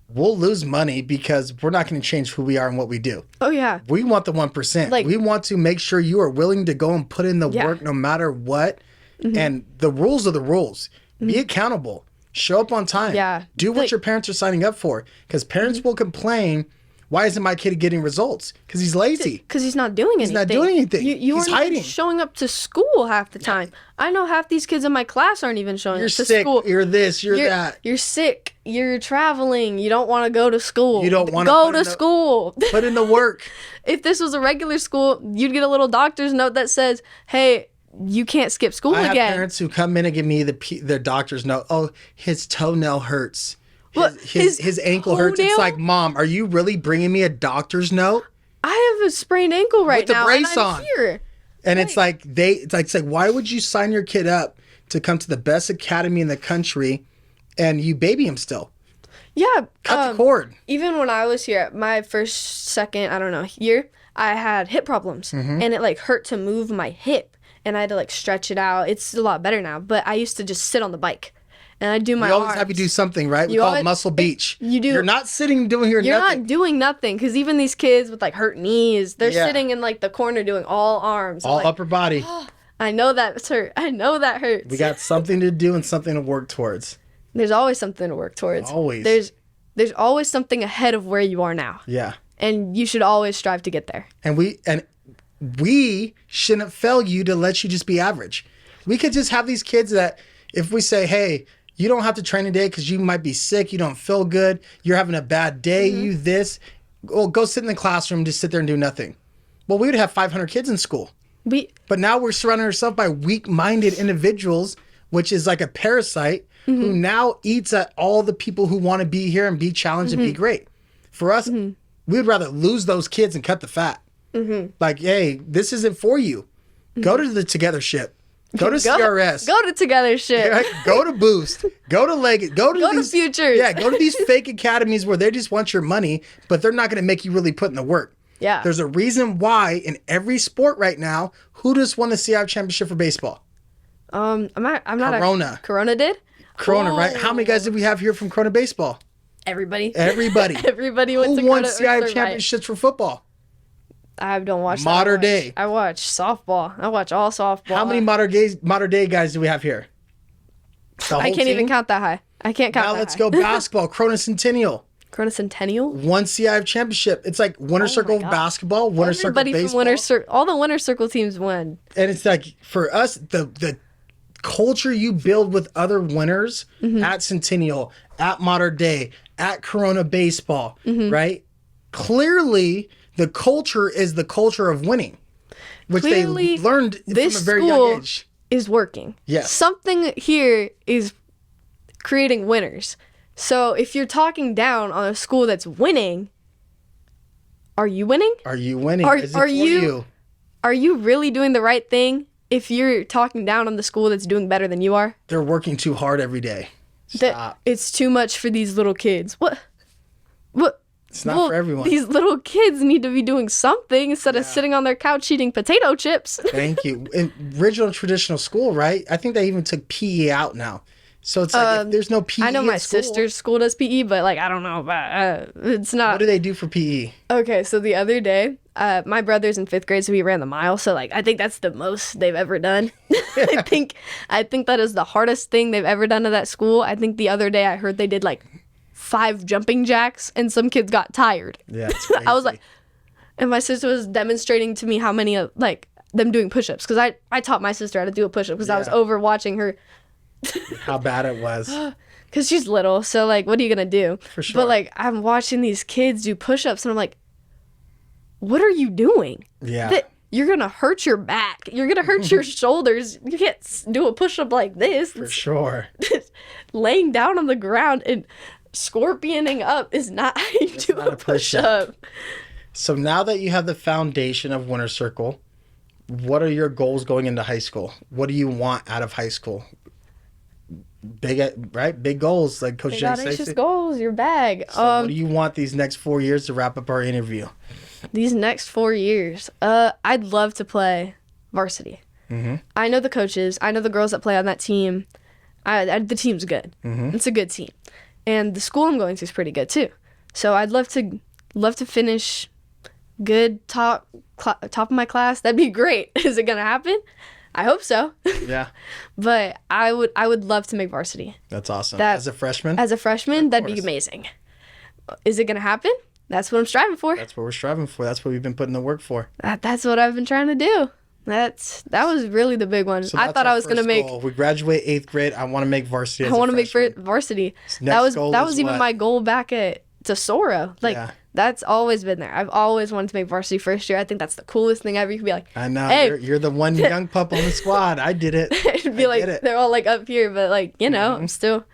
we'll lose money because we're not going to change who we are and what we do. Oh yeah. We want the 1%. We want to make sure you are willing to go and put in the work no matter what. And the rules are the rules. Be accountable. Show up on time. Yeah. Do what your parents are signing up for. Because parents will complain, why isn't my kid getting results? Because he's lazy. Because he's not doing anything. He's not doing anything. You He's aren't even hiding. showing up to school half the time. I know half these kids in my class aren't even showing You're up to sick. school. You're this. You're that. You're sick. You're traveling. You don't want to go to school. You don't want to go to school. Put in the work. If this was a regular school, you'd get a little doctor's note that says, hey, you can't skip school I again. have parents who come in and give me their doctor's note. Oh, his toenail hurts. His ankle hurts. It's toenail? like, Mom, are you really bringing me a doctor's note? I have a sprained ankle right With the now. brace and I'm on. here. And it's like why would you sign your kid up to come to the best academy in the country and you baby him still? Yeah. Cut the cord. Even when I was here, my second, year, I had hip problems. Mm-hmm. And it like hurt to move my hip. And I had to like stretch it out. It's a lot better now. But I used to just sit on the bike. And I do my We always arms. have you do something, right? We You call always- it muscle beach. You do. You're not sitting doing your You're nothing. not doing nothing. Because even these kids with like hurt knees, they're Yeah. sitting in like the corner doing all arms. I'm All like, upper body. I know that's hurt. I know that hurts. We got something to do and something to work towards. There's always something to work towards. Always. There's always something ahead of where you are now. Yeah. And you should always strive to get there. And we shouldn't fail you to let you just be average. We could just have these kids that if we say, hey, you don't have to train today because you might be sick, you don't feel good, you're having a bad day, you this, well, go sit in the classroom, just sit there and do nothing. Well, we would have 500 kids in school. But now we're surrounding ourselves by weak-minded individuals, which is like a parasite who now eats at all the people who want to be here and be challenged and be great. For us, we would rather lose those kids and cut the fat. Like, hey, this isn't for you. Go to the Togethership. Go to CRS. Go to Togethership. Right? Go to Boost. Go to Leggett. Go to these Futures. Yeah, go to these fake academies where they just want your money, but they're not going to make you really put in the work. Yeah. There's a reason why in every sport right now, who just won the CIF championship for baseball? I'm not. Corona. Corona did. Corona, right? How many guys did we have here from Corona baseball? Everybody. Everybody. Everybody went to Who won Corona. CIF championships for football? I don't watch that Modern much. day. I watch softball. I watch all softball. How many modern day guys do we have here? The I whole can't even team? count that high. I can't count Now that let's high. go basketball. Corona Centennial. Corona Centennial. One CIF championship. It's like winner circle God. basketball, winner Everybody circle from baseball. winner circle. All the winner circle teams won. And it's like for us, the culture you build with other winners at Centennial, at Modern Day, at Corona Baseball, right? Clearly, the culture is the culture of winning, which Clearly, they learned from a this very school young age. is working. Yes. Something here is creating winners. So if you're talking down on a school that's winning, are you winning? Are you winning? Are- Is it are for you- Are you really doing the right thing if you're talking down on the school that's doing better than you are? They're working too hard every day. That Stop. it's too much for these little kids. What? It's not for everyone. These little kids need to be doing something instead of sitting on their couch eating potato chips. Thank you. In original traditional school, right? I think they even took PE out now. So it's like if there's no PE. I know at my school, sister's school does PE, but like I don't know about it's What not. do they do for E? PE? Okay, so the other day, my brother's in 5th grade, so we ran the mile. So like I think that's the most they've ever done. I think that is the hardest thing they've ever done to that school. I think the other day I heard they did like 5 jumping jacks, and some kids got tired. Yeah, it's I was crazy. like, and my sister was demonstrating to me how many like them doing push-ups because I taught my sister how to do a push-up because I was Yeah. over watching her how bad it was. because she's little. So like, what are you gonna do? For sure. But like, I'm watching these kids do push-ups, and I'm like, what are you doing? Yeah. you're gonna hurt your back. You're gonna hurt your shoulders. You can't do a push-up like this. For sure. Laying down on the ground and scorpioning up is not how you do a push-up. So now that you have the foundation of Winter Circle, what are your goals going into high school? What do you want out of high school? Big goals, like Coach Jay says. Audacious goals, your bag. So what do you want these next 4 years to wrap up our interview? These next 4 years, I'd love to play varsity. Mm-hmm. I know the coaches. I know the girls that play on that team. The team's good. Mm-hmm. It's a good team, and the school I'm going to is pretty good too. So I'd love to finish good top of my class. That'd be great. Is it gonna happen? I hope so. Yeah. But I would love to make varsity. That's awesome. As a freshman? As a freshman, that'd be amazing. Is it gonna happen? That's what I'm striving for. That's what we're striving for. That's what we've been putting the work for. That's what I've been trying to do. That was really the big one. So I thought I was gonna make. We graduate 8th grade. I want to make varsity. I want to make varsity. That was even my goal back at Tesoro. Like that's always been there. I've always wanted to make varsity first year. I think that's the coolest thing ever. You could be like, I know. Hey. You're the one young pup on the squad. I did it. It'd be like they're all like up here, but like I'm still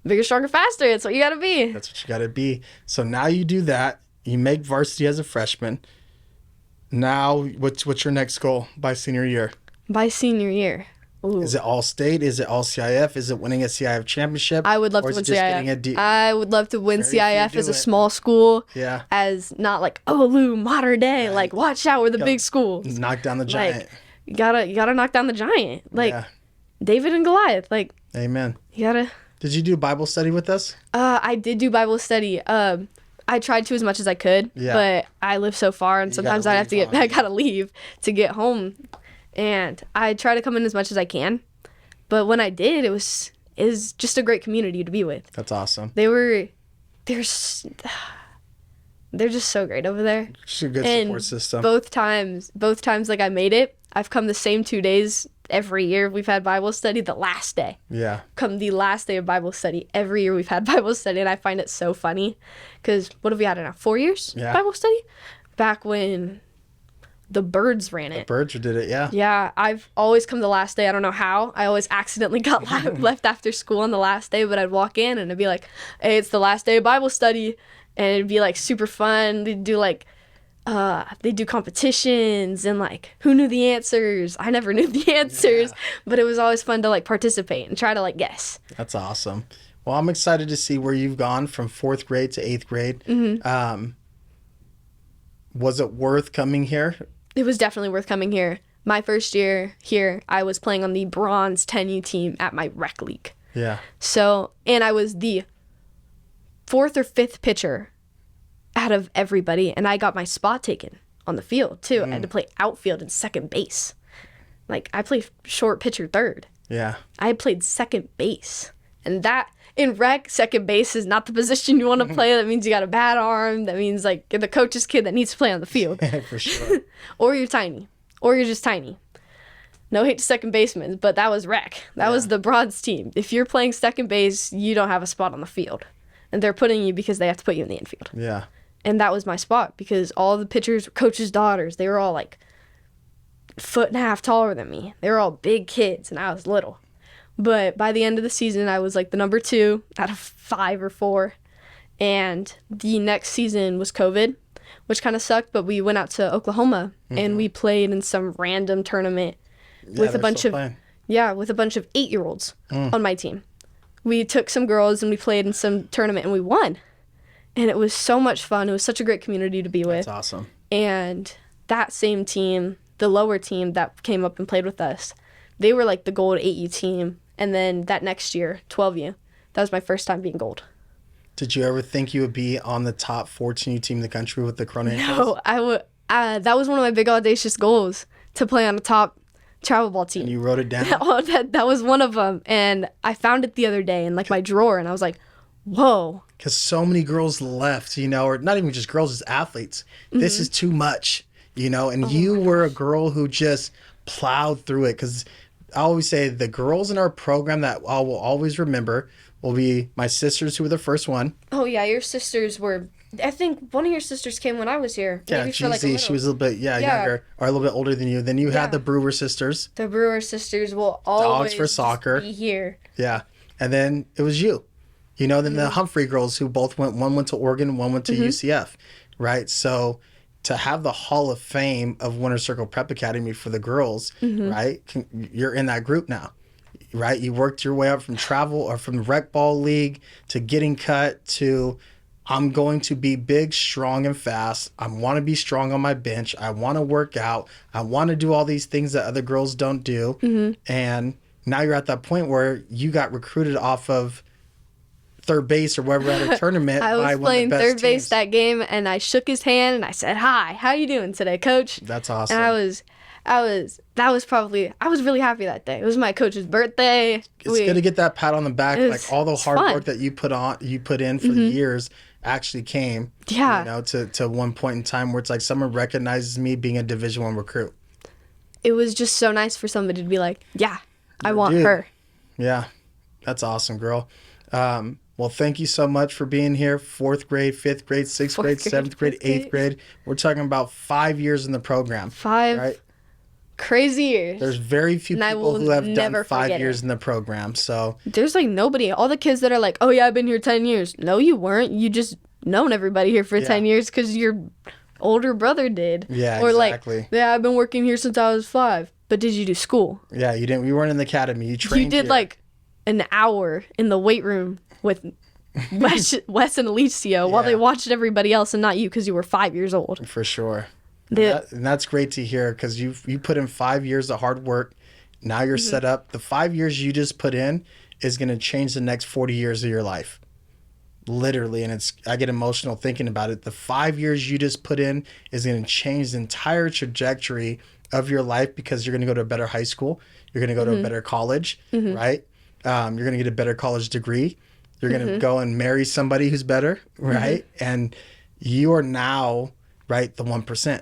bigger, stronger, faster. That's what you gotta be. That's what you gotta be. So now you do that. You make varsity as a freshman. Now, what's your next goal by senior year? By senior year. Ooh. Is it all state? Is it all CIF? Is it winning a CIF championship? I would love to win CIF. I would love to win CIF as a small school. Yeah. As not like Lou, Mater Dei. Right. Like watch out, we're the big school. Knock down the giant. Like, you gotta knock down the giant. Like David and Goliath. Like. Amen. You gotta. Did you do Bible study with us? I did do Bible study. I tried to as much as I could, but I live so far, and sometimes I gotta leave to get home. And I try to come in as much as I can, but when I did, it was just a great community to be with. That's awesome. They're just so great over there. Just a good support system. Both times like I made it, I've come the same 2 days every year we've had Bible study. The last day, come the last day of Bible study every year we've had Bible study, and I find it so funny because what have we had now? 4 years Bible study, back when the Birds ran it. The Birds did it, yeah. Yeah, I've always come the last day. I don't know how. I always accidentally got left after school on the last day, but I'd walk in and it'd be like, hey, it's the last day of Bible study. And it'd be like super fun. They'd do like, they do competitions and like, who knew the answers? I never knew the answers, but it was always fun to like participate and try to like guess. That's awesome. Well, I'm excited to see where you've gone from 4th grade to 8th grade. Mm-hmm. Was it worth coming here? It was definitely worth coming here. My first year here, I was playing on the bronze 10U team at my rec league. Yeah. So, and I was the 4th or 5th pitcher out of everybody, and I got my spot taken on the field too. I had to play outfield and second base. Like I played short pitcher 3rd. Yeah. I played second base, and that in rec, second base is not the position you want to play. That means you got a bad arm. That means like you're the coach's kid that needs to play on the field. For sure. Or you're tiny. Or you're just tiny. No hate to second basemen, but that was rec. That was the bronze team. If you're playing second base, you don't have a spot on the field. And they're putting you because they have to put you in the infield. Yeah. And that was my spot because all the pitchers, coaches' daughters, they were all like 1.5 feet taller than me. They were all big kids and I was little. But by the end of the season, I was like the number 2 out of 5 or 4. And the next season was COVID, which kind of sucked. But we went out to Oklahoma and we played in some random tournament with a bunch of 8-year-olds on my team. We took some girls and we played in some tournament and we won. And it was so much fun. It was such a great community to be with. That's awesome. And that same team, the lower team that came up and played with us, they were like the gold 8U team. And then that next year, 12U, that was my first time being gold. Did you ever think you would be on the top 14U team in the country with the Corona Angels? No, I would. That was one of my big audacious goals, to play on a top travel ball team. And you wrote it down? that was one of them. And I found it the other day in like my drawer, and I was like, whoa. Because so many girls left, or not even just girls, as athletes. This is too much, and you were a girl who just plowed through it. Because I always say the girls in our program that I will always remember will be my sisters, who were the first one. Oh, yeah, your sisters were I think one of your sisters came when I was here. Yeah, Maybe for like a GZ, little. she was a little bit, Yeah. younger, or a little bit older than you. Then you Yeah. had the Brewer sisters. The Brewer sisters will Dogs always for soccer. be here. Yeah. And then it was you. You know, then the Mm-hmm. Humphrey girls who both one went to Oregon, one went to UCF, right? So to have the Hall of Fame of Winter Circle Prep Academy for the girls, Mm-hmm. right? You're in that group now, right? You worked your way up from travel or from the rec ball league to getting cut to I'm going to be big, strong, and fast. I want to be strong on my bench. I want to work out. I want to do all these things that other girls don't do. Mm-hmm. And now you're at that point where you got recruited off of third base or wherever at a tournament. I by was one of the playing best third base teams. that game, and I shook his hand and I said, "Hi, how you doing today, Coach?" That's awesome. And I was really happy that day. It was my coach's birthday. It's good to get that pat on the back. It Like was- all the it's hard fun. work that you put in for the years actually came. Yeah. You know, to one point in time where it's like someone recognizes me being a Division I recruit. It was just so nice for somebody to be like, "Yeah, I want dude. her." Yeah, that's awesome, girl. Well, thank you so much for being here. 4th grade, 5th grade, 6th grade, 7th grade, 8th grade. We're talking about 5 years in the program. 5 Right? crazy years. There's very few And I people will who have done never 5 forget years it. in the program. So There's like nobody. All the kids that are like, "Oh yeah, I've been here 10 years." No, you weren't. You just known everybody here for 10 years because your older brother did. Yeah, or exactly. like, "Yeah, I've been working here since I was 5." But did you do school? yeah, you weren't in the academy. You trained You did here. like an hour in the weight room with Wes and Alicia while they Yeah. watched everybody else and not you because you were 5 years old. For sure. The- And that's great to hear because you put in 5 years of hard work. Now you're set up. The 5 years you just put in is going to change the next 40 years of your life. Literally. And I get emotional thinking about it. The 5 years you just put in is going to change the entire trajectory of your life because you're going to go to a better high school. You're going to go to a better college, right? You're going to get a better college degree. You're going to go and marry somebody who's better, right? And you are now, right, the 1%.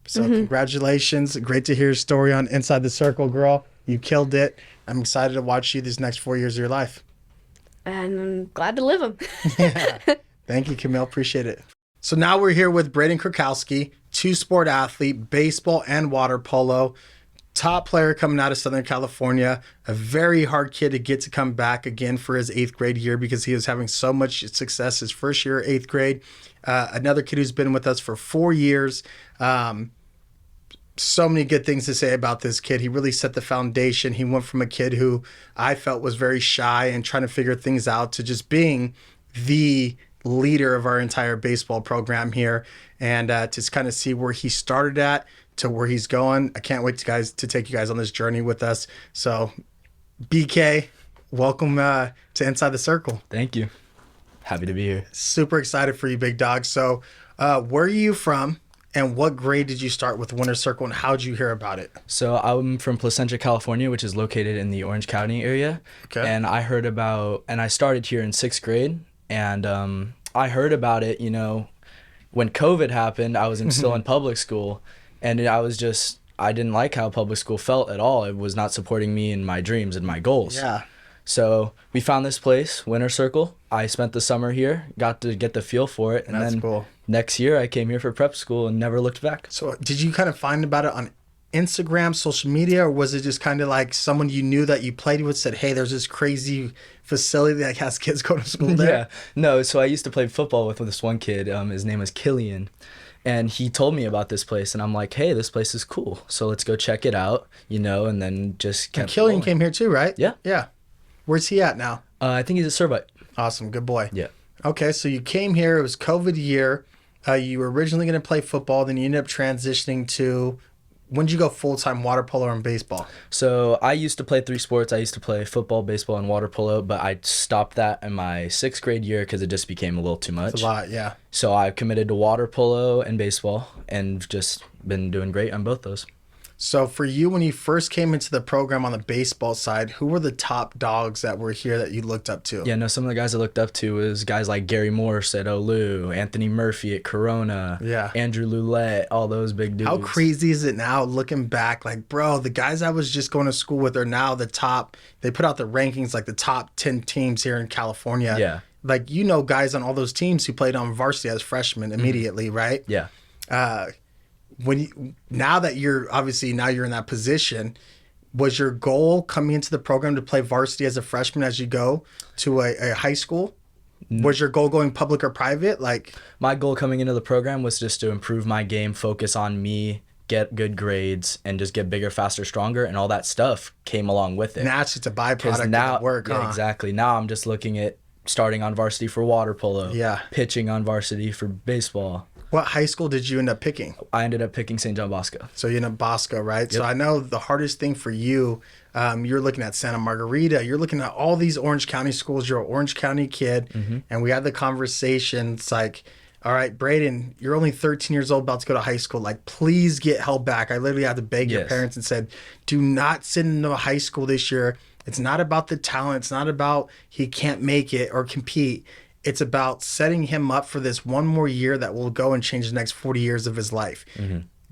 So congratulations. Great to hear your story on Inside the Circle, girl. You killed it. I'm excited to watch you these next 4 years of your life. And I'm glad to live them. Yeah. Thank you, Camille. Appreciate it. So now we're here with Braden Kowski, two-sport athlete, baseball and water polo. Top player coming out of Southern California. A very hard kid to get to come back again for his 8th grade year because he was having so much success his first year, 8th grade. Another kid who's been with us for 4 years. So many good things to say about this kid. He really set the foundation. He went from a kid who I felt was very shy and trying to figure things out to just being the leader of our entire baseball program here, and to kind of see where he started at to where he's going. I can't wait to take you guys on this journey with us. So BK, welcome to Inside the Circle. Thank you. Happy to be here. Super excited for you, big dog. So where are you from and what grade did you start with Winter Circle and how did you hear about it? So I'm from Placentia, California, which is located in the Orange County area. Okay. And I started here in 6th grade. And I heard about it, when COVID happened. I was still in public school. And I didn't like how public school felt at all. It was not supporting me in my dreams and my goals. Yeah. So we found this place, Winter Circle. I spent the summer here, got to get the feel for it. And That's then cool. next year I came here for prep school and never looked back. So did you kind of find about it on Instagram, social media, or was it just kind of like someone you knew that you played with said, hey, there's this crazy facility that has kids go to school there? Yeah. No, so I used to play football with this one kid. His name was Killian. And he told me about this place, and I'm like, hey, this place is cool. So let's go check it out, and then just kept Killian going. came here too, right? Yeah. Yeah. Where's he at now? I think he's a Servite. Awesome. Good boy. Yeah. Okay, so you came here. It was COVID year. You were originally going to play football. Then you ended up transitioning to, when did you go full-time water polo and baseball? So I used to play 3 sports. I used to play football, baseball, and water polo, but I stopped that in my 6th grade year because it just became a little too much. It's a lot, yeah. So I committed to water polo and baseball and just been doing great on both those. So for you, when you first came into the program on the baseball side, who were the top dogs that were here that you looked up to? Yeah, no, some of the guys I looked up to was guys like Gary Morse at Olu, Anthony Murphy at Corona, Yeah. Andrew Loulette, all those big dudes. How crazy is it now looking back? Like, bro, the guys I was just going to school with are now the top. They put out the rankings like the top 10 teams here in California. Yeah. like, you know, guys on all those teams who played on varsity as freshmen immediately, right? Yeah. Now that you're in that position, was your goal coming into the program to play varsity as a freshman as you go to a high school? Was your goal going public or private? Like, my goal coming into the program was just to improve my game, focus on me, get good grades, and just get bigger, faster, stronger, and all that stuff came along with it. now it's just a byproduct Now, of work, yeah, huh? exactly. Now I'm just looking at starting on varsity for water polo, Yeah. pitching on varsity for baseball. What high school did you end up picking? I ended up picking St. John Bosco. So you ended up Bosco, right? Yep. So I know the hardest thing for you, you're looking at Santa Margarita, you're looking at all these Orange County schools, you're an Orange County kid, and we had the conversation. It's like, all right, Braden, you're only 13 years old, about to go to high school. Like, please get held back. I literally had to beg your Yes. parents and said, do not send him to high school this year. It's not about the talent. It's not about he can't make it or compete. It's about setting him up for this one more year that will go and change the next 40 years of his life.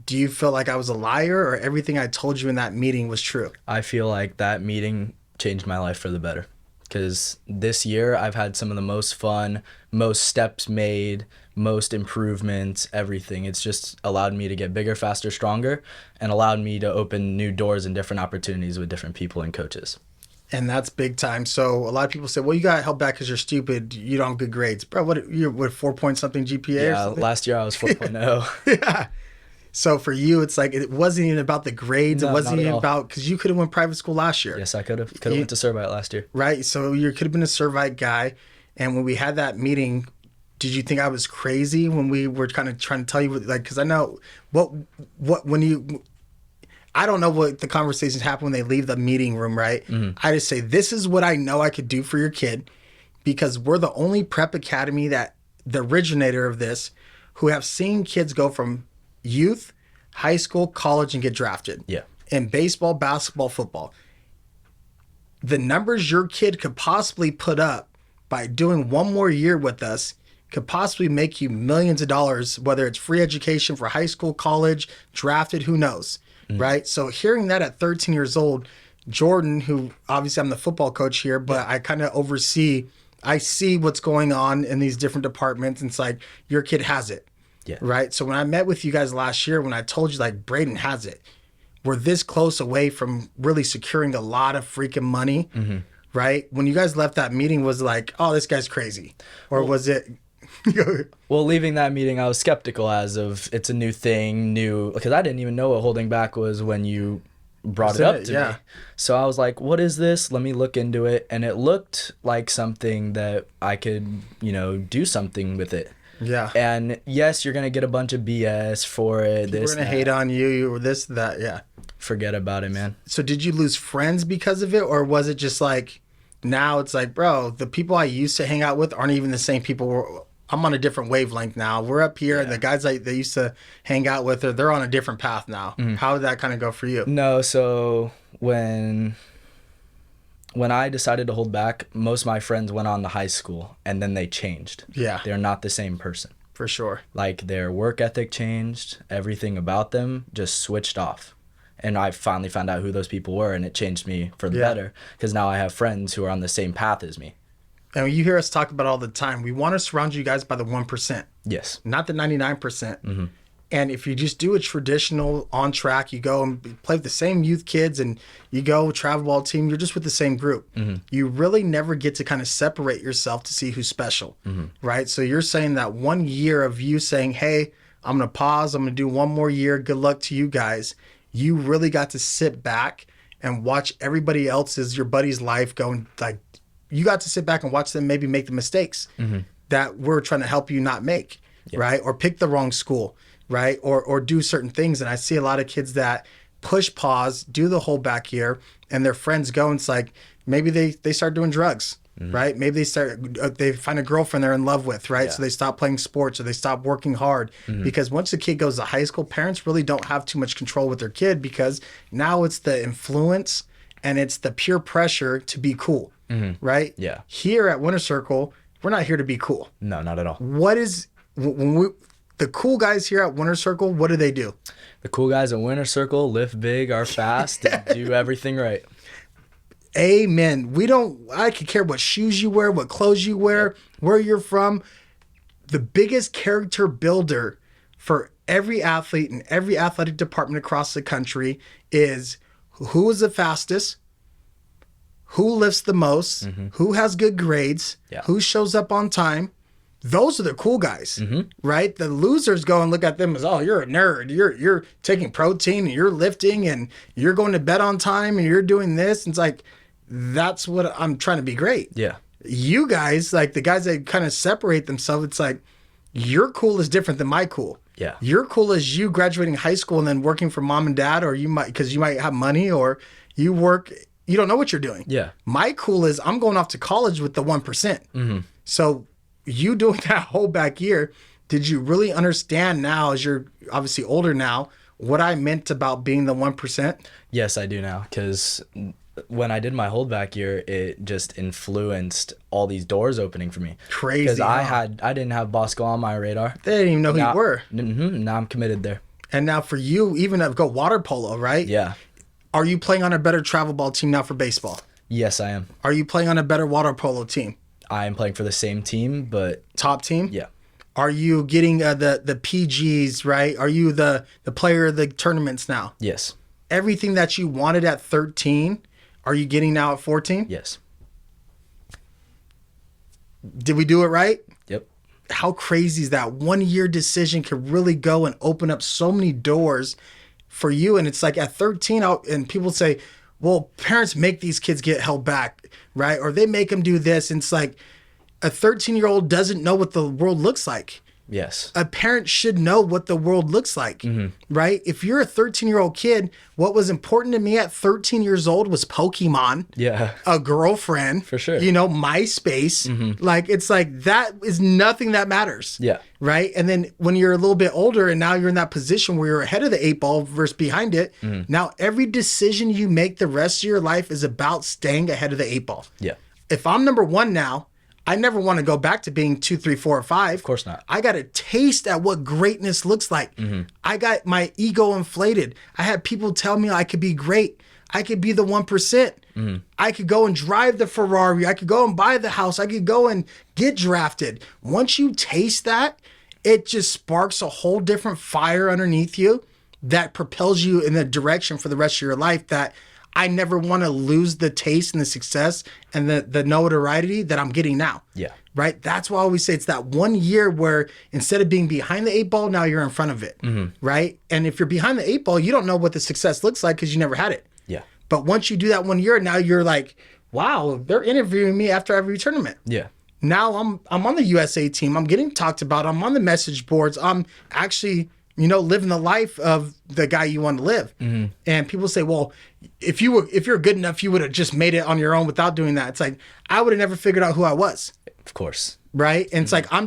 Do you feel like I was a liar, or everything I told you in that meeting was true? I feel like that meeting changed my life for the better, because this year I've had some of the most fun, most steps made, most improvements, everything. It's just allowed me to get bigger, faster, stronger, and allowed me to open new doors and different opportunities with different people and coaches. And that's big time. So a lot of people say, well, you got held back because you're stupid. You don't have good grades. Bro, you're 4 point something GPA or Yeah, something? last year I was 4.0. Yeah. So for you, it's like, it wasn't even about the grades. No, it wasn't not at even all. about, because you could have went private school last year. Yes, I could have went to Servite last year. Right? So you could have been a Servite guy. And when we had that meeting, did you think I was crazy when we were kind of trying to tell you, like, because I know I don't know what the conversations happen when they leave the meeting room, right? I just say, this is what I know I could do for your kid, because we're the only prep academy, that the originator of this, who have seen kids go from youth, high school, college, and get drafted. Yeah. In baseball, basketball, football. The numbers your kid could possibly put up by doing one more year with us could possibly make you millions of dollars, whether it's free education for high school, college, drafted, who knows, right? So hearing that at 13 years old, Jordan, who obviously I'm the football coach here, but I kind of I see what's going on in these different departments. And it's like, your kid has it, right? So when I met with you guys last year, when I told you, like, Braden has it, we're this close away from really securing a lot of freaking money, right? When you guys left that meeting, was like, oh, this guy's crazy? Or was it... Well, leaving that meeting, I was skeptical as of it's a new thing, because I didn't even know what holding back was when you brought it up to me. So I was like, what is this? Let me look into it. And it looked like something that I could, do something with it. Yeah. And yes, you're going to get a bunch of BS for it. We're going to hate on you or this, that. Yeah. Forget about it, man. So did you lose friends because of it? Or was it just like, now it's like, bro, the people I used to hang out with aren't even the same people. I'm on a different wavelength now. We're up here, and the guys they used to hang out with, they're on a different path now. How did that kind of go for you? No, so when I decided to hold back, most of my friends went on to high school, and then they changed. Yeah. They're not the same person. For sure. Like, their work ethic changed. Everything about them just switched off. And I finally found out who those people were, and it changed me for the better, because now I have friends who are on the same path as me. And you hear us talk about all the time, we want to surround you guys by the 1%. Yes. Not the 99%. And if you just do a traditional on track, you go and play with the same youth kids and you go travel ball team, you're just with the same group. You really never get to kind of separate yourself to see who's special, right? So you're saying that 1 year of you saying, hey, I'm going to pause, I'm going to do one more year, good luck to you guys. You really got to sit back and watch everybody else's, your buddy's life go, and like, you got to sit back and watch them maybe make the mistakes that we're trying to help you not make, right? Or pick the wrong school, right? Or do certain things. And I see a lot of kids that push pause, do the whole back year, and their friends go, and it's like, maybe they start doing drugs, right? Maybe they find a girlfriend they're in love with, right? So they stop playing sports, or they stop working hard. Because once the kid goes to high school, parents really don't have too much control with their kid, because now it's the influence and it's the peer pressure to be cool. Right? Yeah. Here at Winter Circle, we're not here to be cool. No, not at all. What is the cool guys here at Winter Circle? What do they do? The cool guys at Winter Circle lift big, are fast, and do everything right. Amen. I could care what shoes you wear, what clothes you wear, where you're from. The biggest character builder for every athlete in every athletic department across the country is who is the fastest, who lifts the most, who has good grades, who shows up on time. Those are the cool guys, right? The losers go and look at them as, oh, you're a nerd. You're taking protein and you're lifting and you're going to bed on time and you're doing this. And it's like, that's what I'm trying to be great. Yeah. You guys, like the guys that kind of separate themselves, it's like, your cool is different than my cool. Yeah. Your cool is you graduating high school and then working for mom and dad, or because you might have money, or you don't know what you're doing. Yeah. My cool is I'm going off to college with the 1%. So you doing that whole back year, did you really understand now, as you're obviously older now, what I meant about being the 1%? Yes, I do now, because when I did my holdback year, it just influenced all these doors opening for me. Crazy. Because I didn't have Bosco on my radar. They didn't even know who you were. Now I'm committed there. And now for you, even to go water polo, right? Yeah. Are you playing on a better travel ball team now for baseball? Yes, I am. Are you playing on a better water polo team? I am playing for the same team, but top team? Yeah. Are you getting the PGs, right? Are you the player of the tournaments now? Yes. Everything that you wanted at 13, are you getting now at 14? Yes. Did we do it right? Yep. How crazy is that? 1 year decision could really go and open up so many doors for you. And it's like at 13, and people say, well, parents make these kids get held back, right? Or they make them do this. And it's like a 13-year-old doesn't know what the world looks like. Yes. A parent should know what the world looks like, right? If you're a 13-year-old kid, what was important to me at 13 years old was Pokemon, a girlfriend, for sure, MySpace. Like, it's like, that is nothing that matters. Yeah. Right. And then when you're a little bit older and now you're in that position where you're ahead of the 8 ball versus behind it, now every decision you make the rest of your life is about staying ahead of the 8 ball. Yeah. If I'm number 1 now, I never want to go back to being 2, 3, 4, or 5. Of course not. I got a taste at what greatness looks like. I got my ego inflated. I had people tell me I could be great. I could be the 1%. I could go and drive the Ferrari. I could go and buy the house. I could go and get drafted. Once you taste that, it just sparks a whole different fire underneath you that propels you in the direction for the rest of your life, that I never want to lose the taste and the success and the notoriety that I'm getting now. Yeah. Right? That's why I always say it's that 1 year where instead of being behind the 8 ball, now you're in front of it. Right? And if you're behind the 8 ball, you don't know what the success looks like because you never had it. Yeah. But once you do that 1 year, now you're like, wow, they're interviewing me after every tournament. Yeah. Now I'm on the USA team. I'm getting talked about. I'm on the message boards. I'm actually, living the life of the guy you want to live. And people say, well, if you're good enough, you would have just made it on your own without doing that. It's like, I would have never figured out who I was. Of course. Right. And it's like, I'm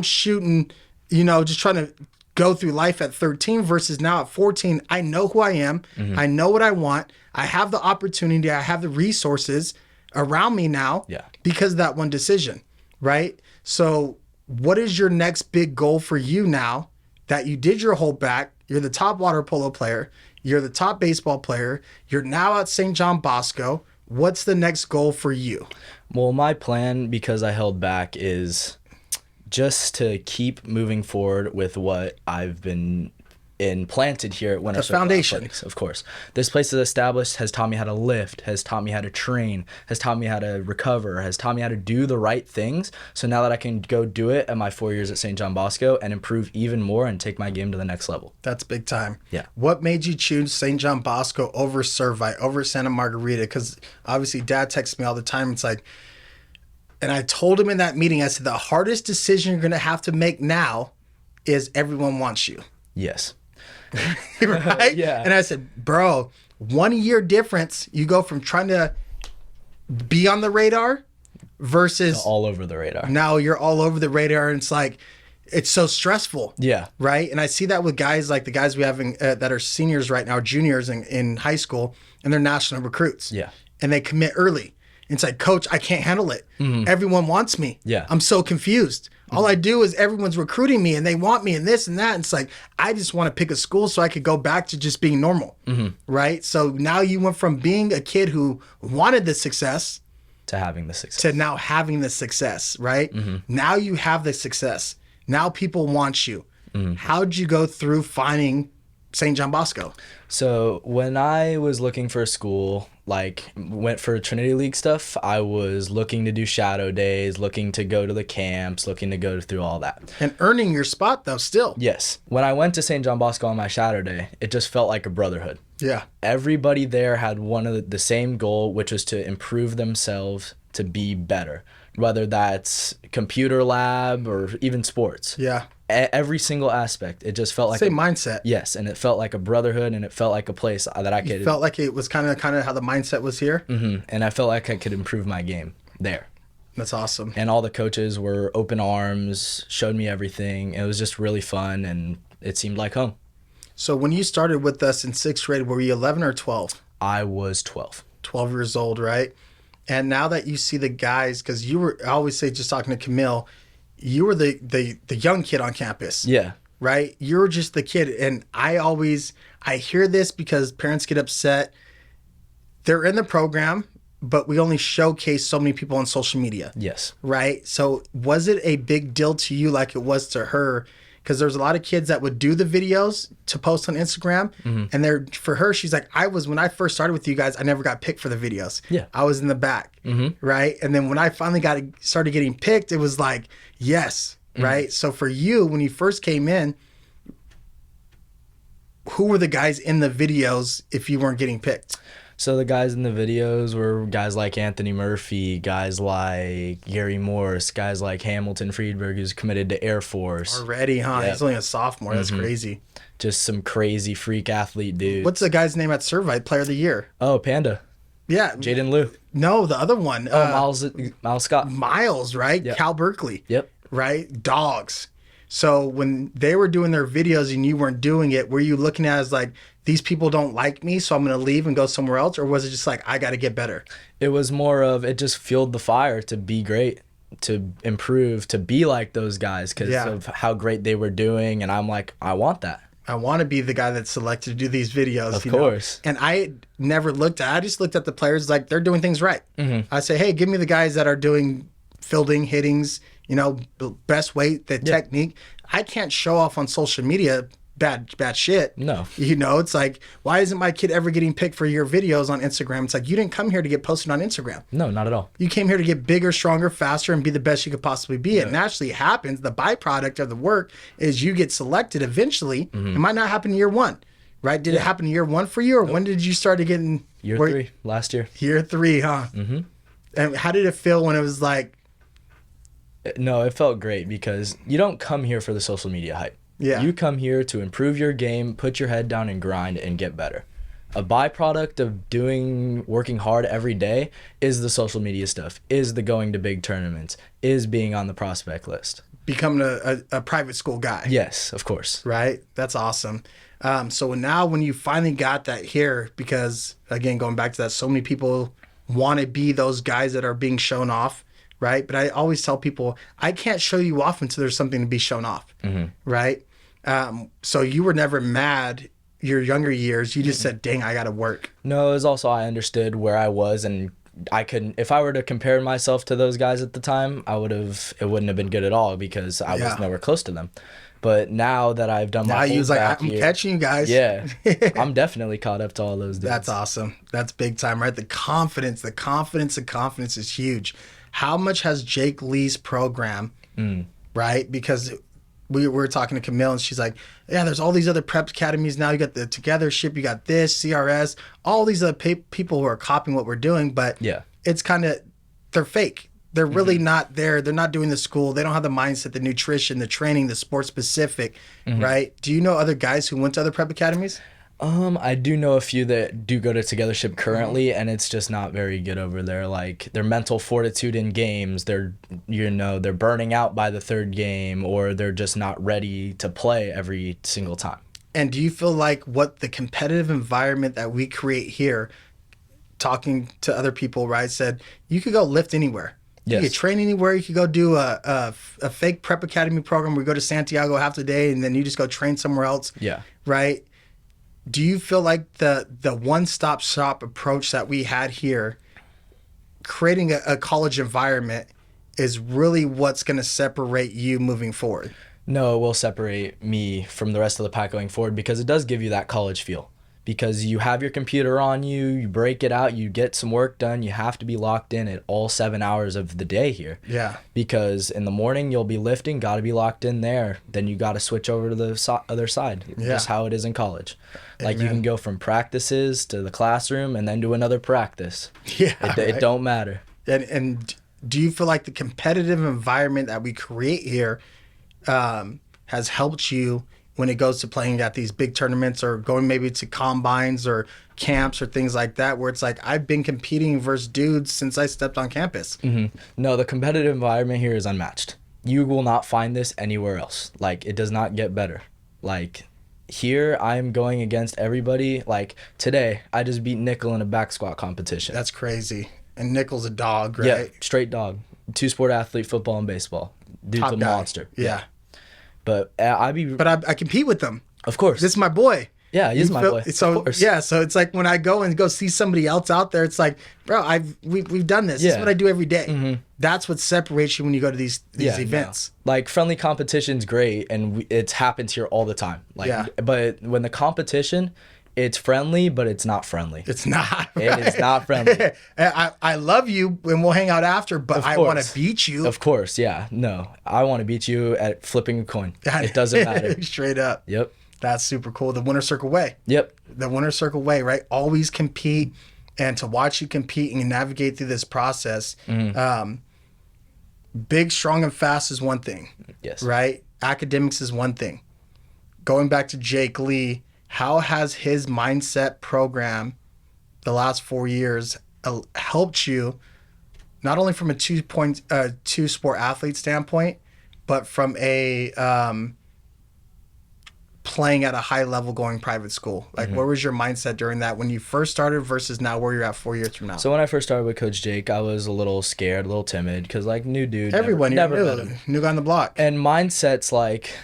shooting, just trying to go through life at 13 versus now at 14. I know who I am. I know what I want. I have the opportunity. I have the resources around me now because of that one decision. Right. So what is your next big goal for you now that you did your holdback? You're the top water polo player. You're the top baseball player. You're now at St. John Bosco. What's the next goal for you? Well, my plan, because I held back, is just to keep moving forward with what I've been implanted here at Winter Circle foundation. Athletics, of course. This place is established, has taught me how to lift, has taught me how to train, has taught me how to recover, has taught me how to do the right things. So now that I can go do it at my 4 years at St. John Bosco and improve even more and take my game to the next level. That's big time. Yeah. What made you choose St. John Bosco over Servite, over Santa Margarita? Because obviously Dad texts me all the time. It's like, and I told him in that meeting, I said, the hardest decision you're going to have to make now is everyone wants you. Yes. Right? Yeah. And I said, bro, 1 year difference. You go from trying to be on the radar versus all over the radar. Now you're all over the radar, and it's like, it's so stressful. Yeah. Right. And I see that with guys like the guys we have that are seniors right now, juniors in high school, and they're national recruits. Yeah. And they commit early. And it's like, coach, I can't handle it. Everyone wants me. Yeah. I'm so confused. All I do is everyone's recruiting me and they want me and this and that. And it's like, I just want to pick a school so I could go back to just being normal. Right. So now you went from being a kid who wanted the success to having the success. to now having the success. Right. Now you have the success. Now people want you. How'd you go through finding St. John Bosco? So when I was looking for a school, like went for Trinity League stuff, I was looking to do shadow days, looking to go to the camps, looking to go through all that. And earning your spot though still. Yes. When I went to St. John Bosco on my shadow day, it just felt like a brotherhood. Yeah. Everybody there had one of the same goal, which was to improve themselves to be better, whether that's computer lab or even sports. Yeah. Every single aspect. It just felt like Same mindset. Yes, and it felt like a brotherhood, and it felt like a place that I could. Felt like it was kind of how the mindset was here. And I felt like I could improve my game there. That's awesome. And all the coaches were open arms, showed me everything. It was just really fun, and it seemed like home. So when you started with us in 6th grade, were you 11 or 12? I was 12. 12 years old, right? And now that you see the guys, because you were, I always say, just talking to Camille, you were the young kid on campus. Yeah. Right? You're just the kid. And I hear this because parents get upset. They're in the program, but we only showcase so many people on social media. Yes. Right? So was it a big deal to you like it was to her? Because there's a lot of kids that would do the videos to post on Instagram. And for her, she's like, when I first started with you guys, I never got picked for the videos. Yeah. I was in the back. Right? And then when I finally started getting picked, it was like, yes. Right? So for you, when you first came in, who were the guys in the videos if you weren't getting picked? So the guys in the videos were guys like Anthony Murphy, guys like Gary Morse, guys like Hamilton Friedberg, who's committed to Air Force. Already, huh? Yep. He's only a sophomore. That's crazy. Just some crazy freak athlete dude. What's the guy's name at Servite, Player of the Year? Oh, Panda. Yeah. Jaden Liu. No, the other one. Miles Scott. Miles, right? Yep. Cal Berkeley. Yep. Right? Dogs. So when they were doing their videos and you weren't doing it, were you looking at it as like, these people don't like me, so I'm going to leave and go somewhere else? Or was it just like, I got to get better? It was more of, it just fueled the fire to be great, to improve, to be like those guys because of how great they were doing. And I'm like, I want that. I want to be the guy that's selected to do these videos. Of course. And I never I just looked at the players like they're doing things right. I say, hey, give me the guys that are doing fielding, hittings, the best weight, the technique. I can't show off on social media bad shit. No. It's like, why isn't my kid ever getting picked for your videos on Instagram? It's like, you didn't come here to get posted on Instagram. No, not at all. You came here to get bigger, stronger, faster, and be the best you could possibly be. It naturally happens. The byproduct of the work is you get selected eventually. It might not happen in year one, right? Did it happen in year one for you, or when did you start getting... Year 3, last year. Year 3, huh? And how did it feel when it was like... No, it felt great because you don't come here for the social media hype. Yeah. You come here to improve your game, put your head down and grind and get better. A byproduct of working hard every day is the social media stuff, is the going to big tournaments, is being on the prospect list. Becoming a private school guy. Yes, of course. Right? That's awesome. So now when you finally got that here, because again, going back to that, so many people want to be those guys that are being shown off, right? But I always tell people, I can't show you off until there's something to be shown off, right? So you were never mad your younger years. You just said, dang, I got to work. No, it was also I understood where I was and I couldn't, if I were to compare myself to those guys at the time, it wouldn't have been good at all because I was nowhere close to them. But now that I've done my whole whole back I'm year, catching you guys. Yeah, I'm definitely caught up to all those dudes. That's awesome. That's big time, right? The confidence is huge. How much has Jake Lee's program, right? Because we were talking to Camille and she's like, yeah, there's all these other prep academies now. You got the Togethership, you got this, CRS, all these other people who are copying what we're doing, but it's kind of, they're fake. They're really not there. They're not doing the school. They don't have the mindset, the nutrition, the training, the sport specific, right? Do you know other guys who went to other prep academies? I do know a few that do go to Togethership currently, and it's just not very good over there. Like their mental fortitude in games, they're burning out by the third game, or they're just not ready to play every single time. And do you feel like what the competitive environment that we create here talking to other people, right, said you could go lift anywhere. Yes. You could train anywhere. You could go do a fake prep academy program where you go to Santiago half the day and then you just go train somewhere else. Yeah. Right? Do you feel like the one-stop shop approach that we had here, creating a college environment, is really what's going to separate you moving forward? No, it will separate me from the rest of the pack going forward because it does give you that college feel. Because you have your computer on you, you break it out, you get some work done, you have to be locked in at all 7 hours of the day here. Yeah. Because in the morning you'll be lifting, got to be locked in there. Then you got to switch over to the other side. Yeah. Just how it is in college. Like Amen. you can go from practices to the classroom and then do another practice. Yeah. It don't matter. And do you feel like the competitive environment that we create here has helped you when it goes to playing at these big tournaments or going maybe to combines or camps or things like that, where it's like, I've been competing versus dudes since I stepped on campus? Mm-hmm. No, the competitive environment here is unmatched. You will not find this anywhere else. Like, it does not get better. Like, here I'm going against everybody. Like, today, I just beat Nickel in a back squat competition. That's crazy. And Nickel's a dog, right? Yeah, straight dog. Two-sport athlete, football and baseball. Dude's Top a guy. monster. Yeah. But I compete with them. Of course. This is my boy. Yeah, he's my boy. So of course. yeah, so it's like when I go see somebody else out there, it's like, bro, we've done this. This is Yeah. what I do every day. Mm-hmm. That's what separates you when you go to these events. No. Like, friendly competition's great, and it happens here all the time. Like, Yeah. But when the competition, it's friendly, but it's not friendly. It's not. It is not friendly. I love you, and we'll hang out after, but Of I want course. to beat you. Of course, yeah. No, I want to beat you at flipping a coin. It doesn't matter. Straight up. Yep. That's super cool. The winner circle way. Yep. The winner circle way, right? Always compete, and to watch you compete and navigate through this process. Mm-hmm. Big, strong, and fast is one thing. Yes. Right? Academics is one thing. Going back to Jake Lee, how has his mindset program the last 4 years helped you, not only from a two-sport athlete standpoint, but from a playing at a high level going private school? Like, what was your mindset during that when you first started versus now where you're at 4 years from now? So when I first started with Coach Jake, I was a little scared, a little timid, because, like, new dude. Everyone, never met him. new guy on the block. And mindset's like,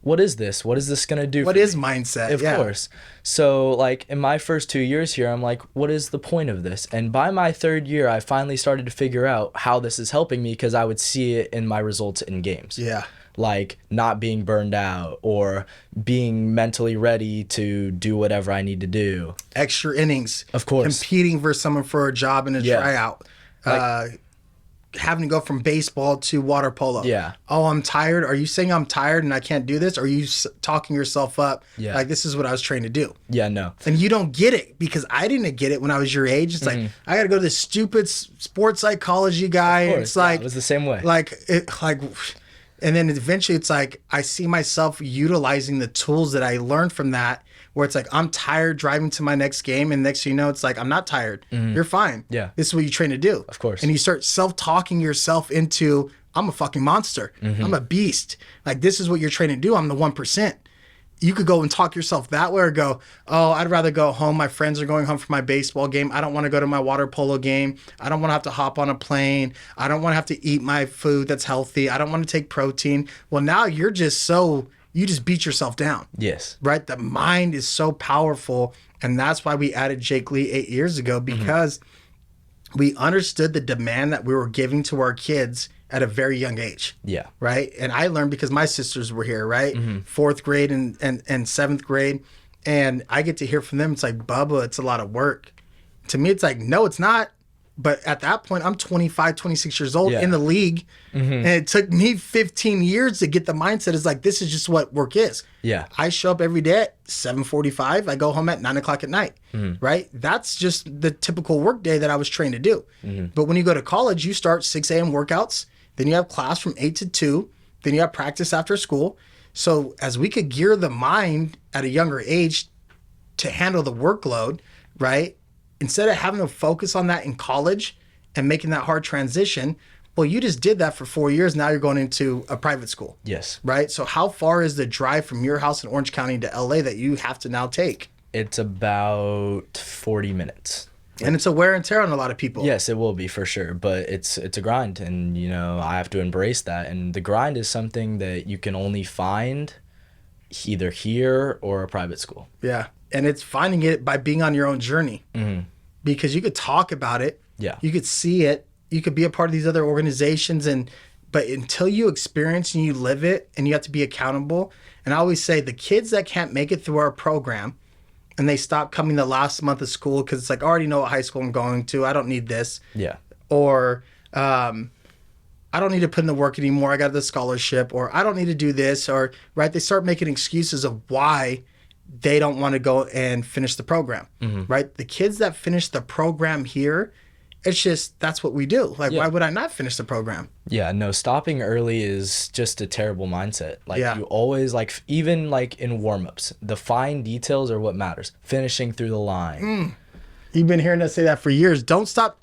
what is this? What is this going to do What for is me? mindset? Of course. So, like, in my first 2 years here, I'm like, what is the point of this? And by my third year, I finally started to figure out how this is helping me, because I would see it in my results in games. Yeah. Like not being burned out or being mentally ready to do whatever I need to do. Extra innings. Of course. Competing for someone for a job in a Yeah. tryout. Like- Having to go from baseball to water polo. Yeah. Oh, I'm tired. Are you saying I'm tired and I can't do this? Or are you talking yourself up? Yeah. Like, this is what I was trained to do. Yeah, no. And you don't get it, because I didn't get it when I was your age. It's like, I got to go to this stupid sports psychology guy. Of And course, it's yeah, like, it was the same way. and then eventually it's like, I see myself utilizing the tools that I learned from that, where it's like, I'm tired driving to my next game. And next thing you know, it's like, I'm not tired. You're fine. Yeah. This is what you train to do. Of course. And you start self-talking yourself into, I'm a fucking monster. I'm a beast. Like, this is what you're trained to do. I'm the 1%. You could go and talk yourself that way, or go, oh, I'd rather go home. My friends are going home from my baseball game. I don't want to go to my water polo game. I don't want to have to hop on a plane. I don't want to have to eat my food that's healthy. I don't want to take protein. Well, now you're just you just beat yourself down. Yes. Right? The mind is so powerful. And that's why we added Jake Lee 8 years ago, because we understood the demand that we were giving to our kids at a very young age. Yeah. Right. And I learned because my sisters were here, right? 4th grade and 7th grade. And I get to hear from them. It's like, Bubba, it's a lot of work. To me, it's like, no, it's not. But at that point, I'm 25, 26 years old in the league. And it took me 15 years to get the mindset. It's like, this is just what work is. Yeah. I show up every day at 7:45. I go home at 9 o'clock at night. Right? That's just the typical work day that I was trained to do. But when you go to college, you start 6 a.m. workouts. Then you have class from 8 to 2. Then you have practice after school. So as we could gear the mind at a younger age to handle the workload, right? Instead of having to focus on that in college and making that hard transition, well, you just did that for 4 years. Now you're going into a private school. Yes. Right? So how far is the drive from your house in Orange County to LA that you have to now take? It's about 40 minutes. And it's a wear and tear on a lot of people. Yes, it will be for sure, but it's a grind, and I have to embrace that. And the grind is something that you can only find either here or a private school. Yeah. And it's finding it by being on your own journey. Mm-hmm. Because you could talk about it. Yeah. You could see it. You could be a part of these other organizations, but until you experience and you live it, and you have to be accountable. And I always say the kids that can't make it through our program and they stop coming the last month of school because it's like, I already know what high school I'm going to. I don't need this. Yeah. Or I don't need to put in the work anymore. I got the scholarship. Or I don't need to do this. Or, right, they start making excuses of why they don't want to go and finish the program, right? The kids that finish the program here, it's just, that's what we do. Like, why would I not finish the program? Yeah, no, stopping early is just a terrible mindset. Like, you always, like, even like in warm-ups, the fine details are what matters. Finishing through the line. You've been hearing us say that for years. Don't stop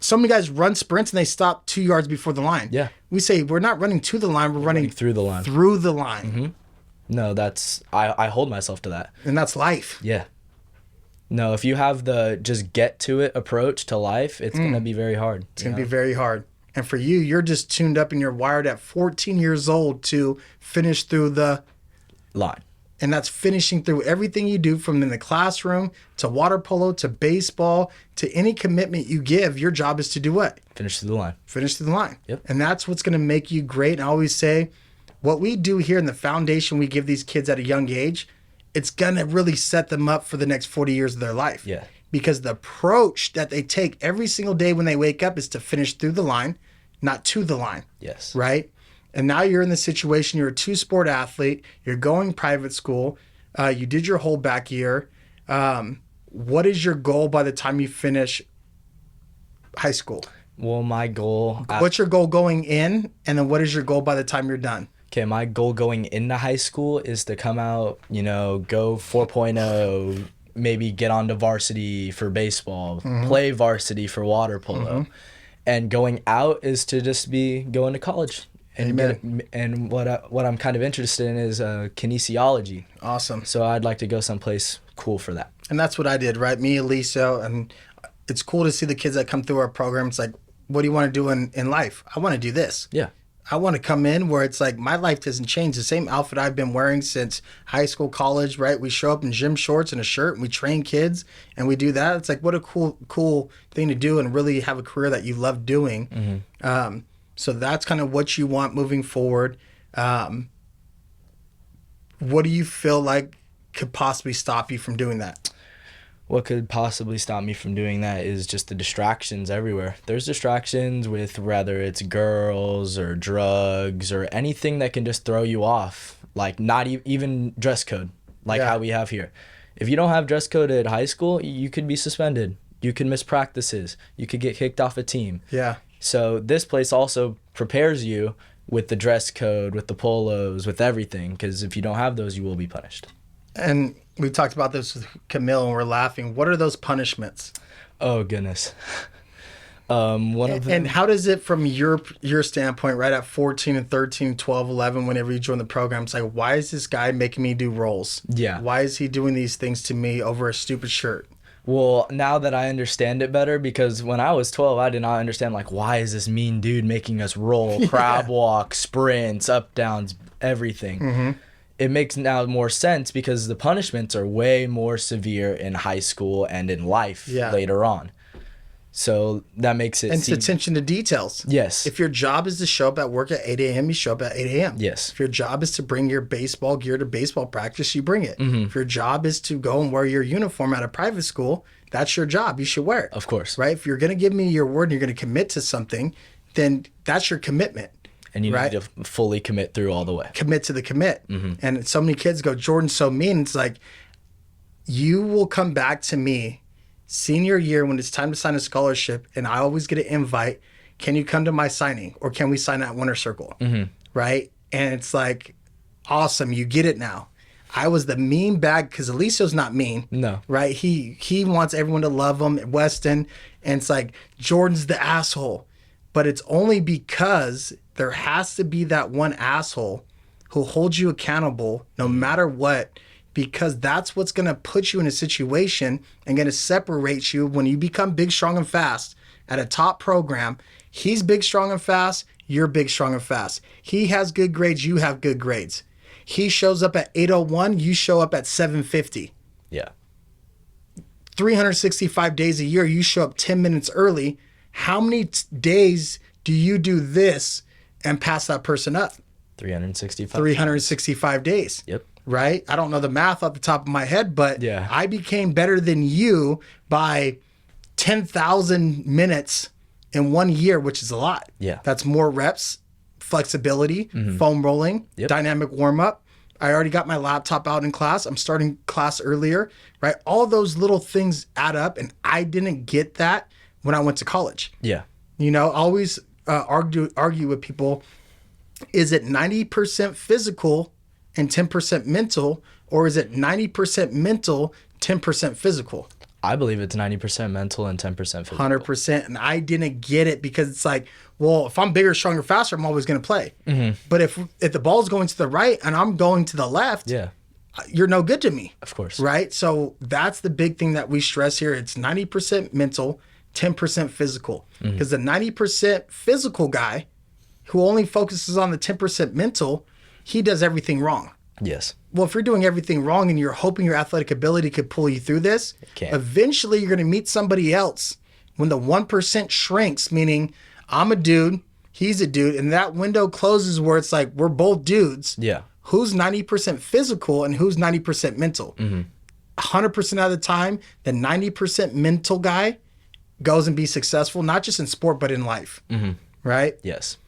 so many guys run sprints and they stop 2 yards before the line. Yeah. We say we're not running to the line, we're running through the line. Through the line. Mm-hmm. No, I hold myself to that. And that's life. Yeah. No, if you have the just get to it approach to life, it's going to be very hard. It's going to be very hard. And for you, you're just tuned up and you're wired at 14 years old to finish through the line. And that's finishing through everything you do, from in the classroom to water polo to baseball to any commitment you give. Your job is to do what? Finish through the line. Finish through the line. Yep. And that's what's going to make you great. And I always say, what we do here in the foundation we give these kids at a young age, it's going to really set them up for the next 40 years of their life. Yeah. Because the approach that they take every single day when they wake up is to finish through the line, not to the line. Yes. Right? And now you're in the situation, you're a two-sport athlete, you're going private school, you did your whole back year. What is your goal by the time you finish high school? Well, my goal... What's your goal going in? And then what is your goal by the time you're done? Okay, my goal going into high school is to come out, go 4.0, maybe get onto varsity for baseball, play varsity for water polo. And going out is to just be going to college. And what I'm kind of interested in is kinesiology. Awesome. So I'd like to go someplace cool for that. And that's what I did, right? Me, Alicia, and it's cool to see the kids that come through our program. It's like, what do you want to do in life? I want to do this. Yeah. I want to come in where it's like my life doesn't change. The same outfit I've been wearing since high school, college, right? We show up in gym shorts and a shirt and we train kids and we do that. It's like, what a cool thing to do and really have a career that you love doing. So that's kind of what you want moving forward. What do you feel like could possibly stop you from doing that? What could possibly stop me from doing that is just the distractions everywhere. There's distractions with whether it's girls or drugs or anything that can just throw you off. Like not even dress code, like how we have here. If you don't have dress code at high school, you could be suspended. You could miss practices. You could get kicked off a team. Yeah. So this place also prepares you with the dress code, with the polos, with everything. Because if you don't have those, you will be punished. And we talked about this with Camil and we're laughing. What are those punishments? Oh, goodness. One of them. And how does it, from your standpoint, right at 14 and 13, 12, 11, whenever you join the program, it's like, why is this guy making me do rolls? Yeah. Why is he doing these things to me over a stupid shirt? Well, now that I understand it better, because when I was 12, I did not understand, like, why is this mean dude making us roll, crab walk, sprints, up, downs, everything. It makes now more sense because the punishments are way more severe in high school and in life later on. So that makes it... And it's attention to details. Yes. If your job is to show up at work at 8 a.m., you show up at 8 a.m. Yes. If your job is to bring your baseball gear to baseball practice, you bring it. If your job is to go and wear your uniform at a private school, that's your job. You should wear it. Of course. Right? If you're going to give me your word and you're going to commit to something, then that's your commitment. And you need to fully commit through all the way. Commit to the commit. And so many kids go, Jordan's so mean. It's like, you will come back to me senior year when it's time to sign a scholarship and I always get an invite. Can you come to my signing? Or can we sign at Winter Circle? Right? And it's like, awesome. You get it now. I was the mean bag because Alicia's not mean. No. Right? He wants everyone to love him at Weston. And it's like, Jordan's the asshole. But it's only because there has to be that one asshole who holds you accountable no matter what, because that's what's going to put you in a situation and going to separate you when you become big, strong, and fast at a top program. He's big, strong, and fast. You're big, strong, and fast. He has good grades. You have good grades. He shows up at 8:01. You show up at 7:50. Yeah. 365 days a year, you show up 10 minutes early. How many days do you do this and pass that person up? 365. 365 days. Yep. Right? I don't know the math off the top of my head, but Yeah. I became better than you by 10,000 minutes in 1 year, which is a lot. Yeah. That's more reps, flexibility, foam rolling, Yep. dynamic warm up. I already got my laptop out in class. I'm starting class earlier, right? All those little things add up, and I didn't get that when I went to college. Yeah. You know, I always argue with people, is it 90% physical and 10% mental, or is it 90% mental, 10% physical? I believe it's 90% mental and 10% physical. 100%. And I didn't get it because it's like, well, if I'm bigger, stronger, faster, I'm always going to play. But if the ball's going to the right and I'm going to the left, Yeah, you're no good to me. of course. Right? So that's the big thing that we stress here. It's 90% mental, 10% physical. Because the 90% physical guy who only focuses on the 10% mental, he does everything wrong. Yes. Well, if you're doing everything wrong and you're hoping your athletic ability could pull you through this, can't. eventually you're going to meet somebody else when the 1% shrinks, meaning I'm a dude, he's a dude, and that window closes where it's like we're both dudes. Yeah. Who's 90% physical and who's 90% mental? 100% of the time, the 90% mental guy goes and be successful, not just in sport, but in life. Right? Yes.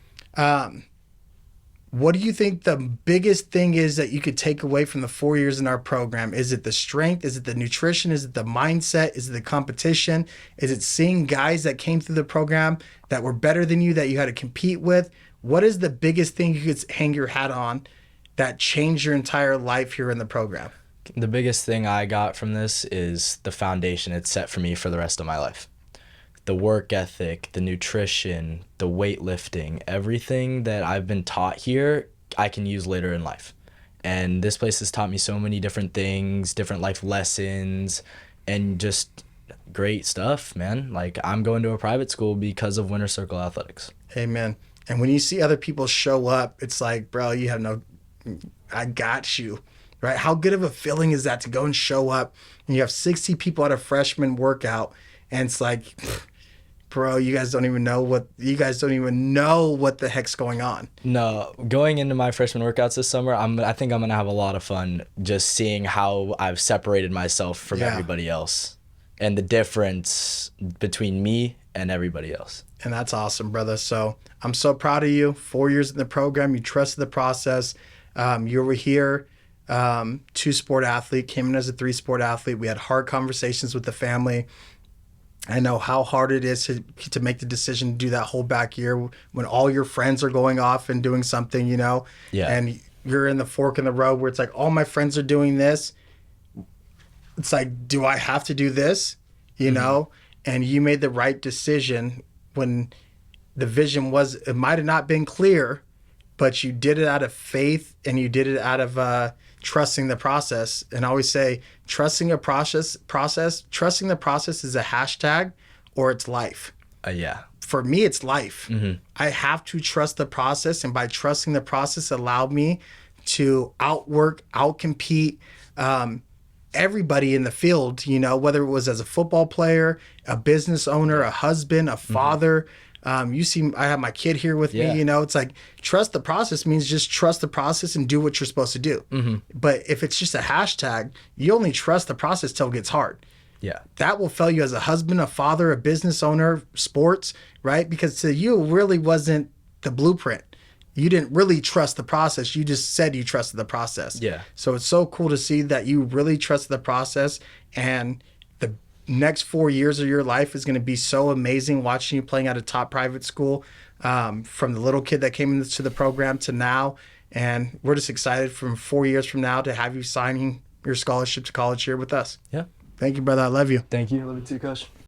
What do you think the biggest thing is that you could take away from the 4 years in our program? Is it the strength? Is it the nutrition? Is it the mindset? Is it the competition? Is it seeing guys that came through the program that were better than you that you had to compete with? What is the biggest thing you could hang your hat on that changed your entire life here in the program? The biggest thing I got from this is the foundation it's set for me for the rest of my life. The work ethic, the nutrition, the weightlifting, everything that I've been taught here, I can use later in life. And this place has taught me so many different things, different life lessons, and just great stuff, man. Like, I'm going to a private school because of Winter Circle Athletics. Amen. And when you see other people show up, it's like, bro, you have no, I got you, right? How good of a feeling is that to go and show up and you have 60 people at a freshman workout and it's like, bro, you guys don't even know what the heck's going on. No, going into my freshman workouts this summer, I think I'm going to have a lot of fun just seeing how I've separated myself from everybody else and the difference between me and everybody else. And that's awesome, brother. So I'm so proud of you. 4 years in the program, you trusted the process. You were here, 2-sport athlete, came in as a 3-sport athlete. We had hard conversations with the family. I know how hard it is to make the decision to do that whole back year when all your friends are going off and doing something, you know, and you're in the fork in the road where it's like, all my friends are doing this. It's like, do I have to do this? You know, and you made the right decision when the vision was, it might have not been clear, but you did it out of faith and you did it out of trusting the process. And I always say, trusting the process is a hashtag or it's life. For me, it's life. I have to trust the process. And by trusting the process, allowed me to outcompete everybody in the field, you know, whether it was as a football player, a business owner, a husband, a father. You see, I have my kid here with me, you know, it's like trust the process means just trust the process and do what you're supposed to do. But if it's just a hashtag, you only trust the process till it gets hard. That will fail you as a husband, a father, a business owner, sports, right? Because to you really wasn't the blueprint. You didn't really trust the process. You just said you trusted the process. So it's so cool to see that you really trusted the process, and the next 4 years of your life is going to be so amazing watching you playing at a top private school, from the little kid that came into the program to now. And we're just excited from 4 years from now to have you signing your scholarship to college here with us. Thank you, brother. I love you. Thank you. Love you too, Coach.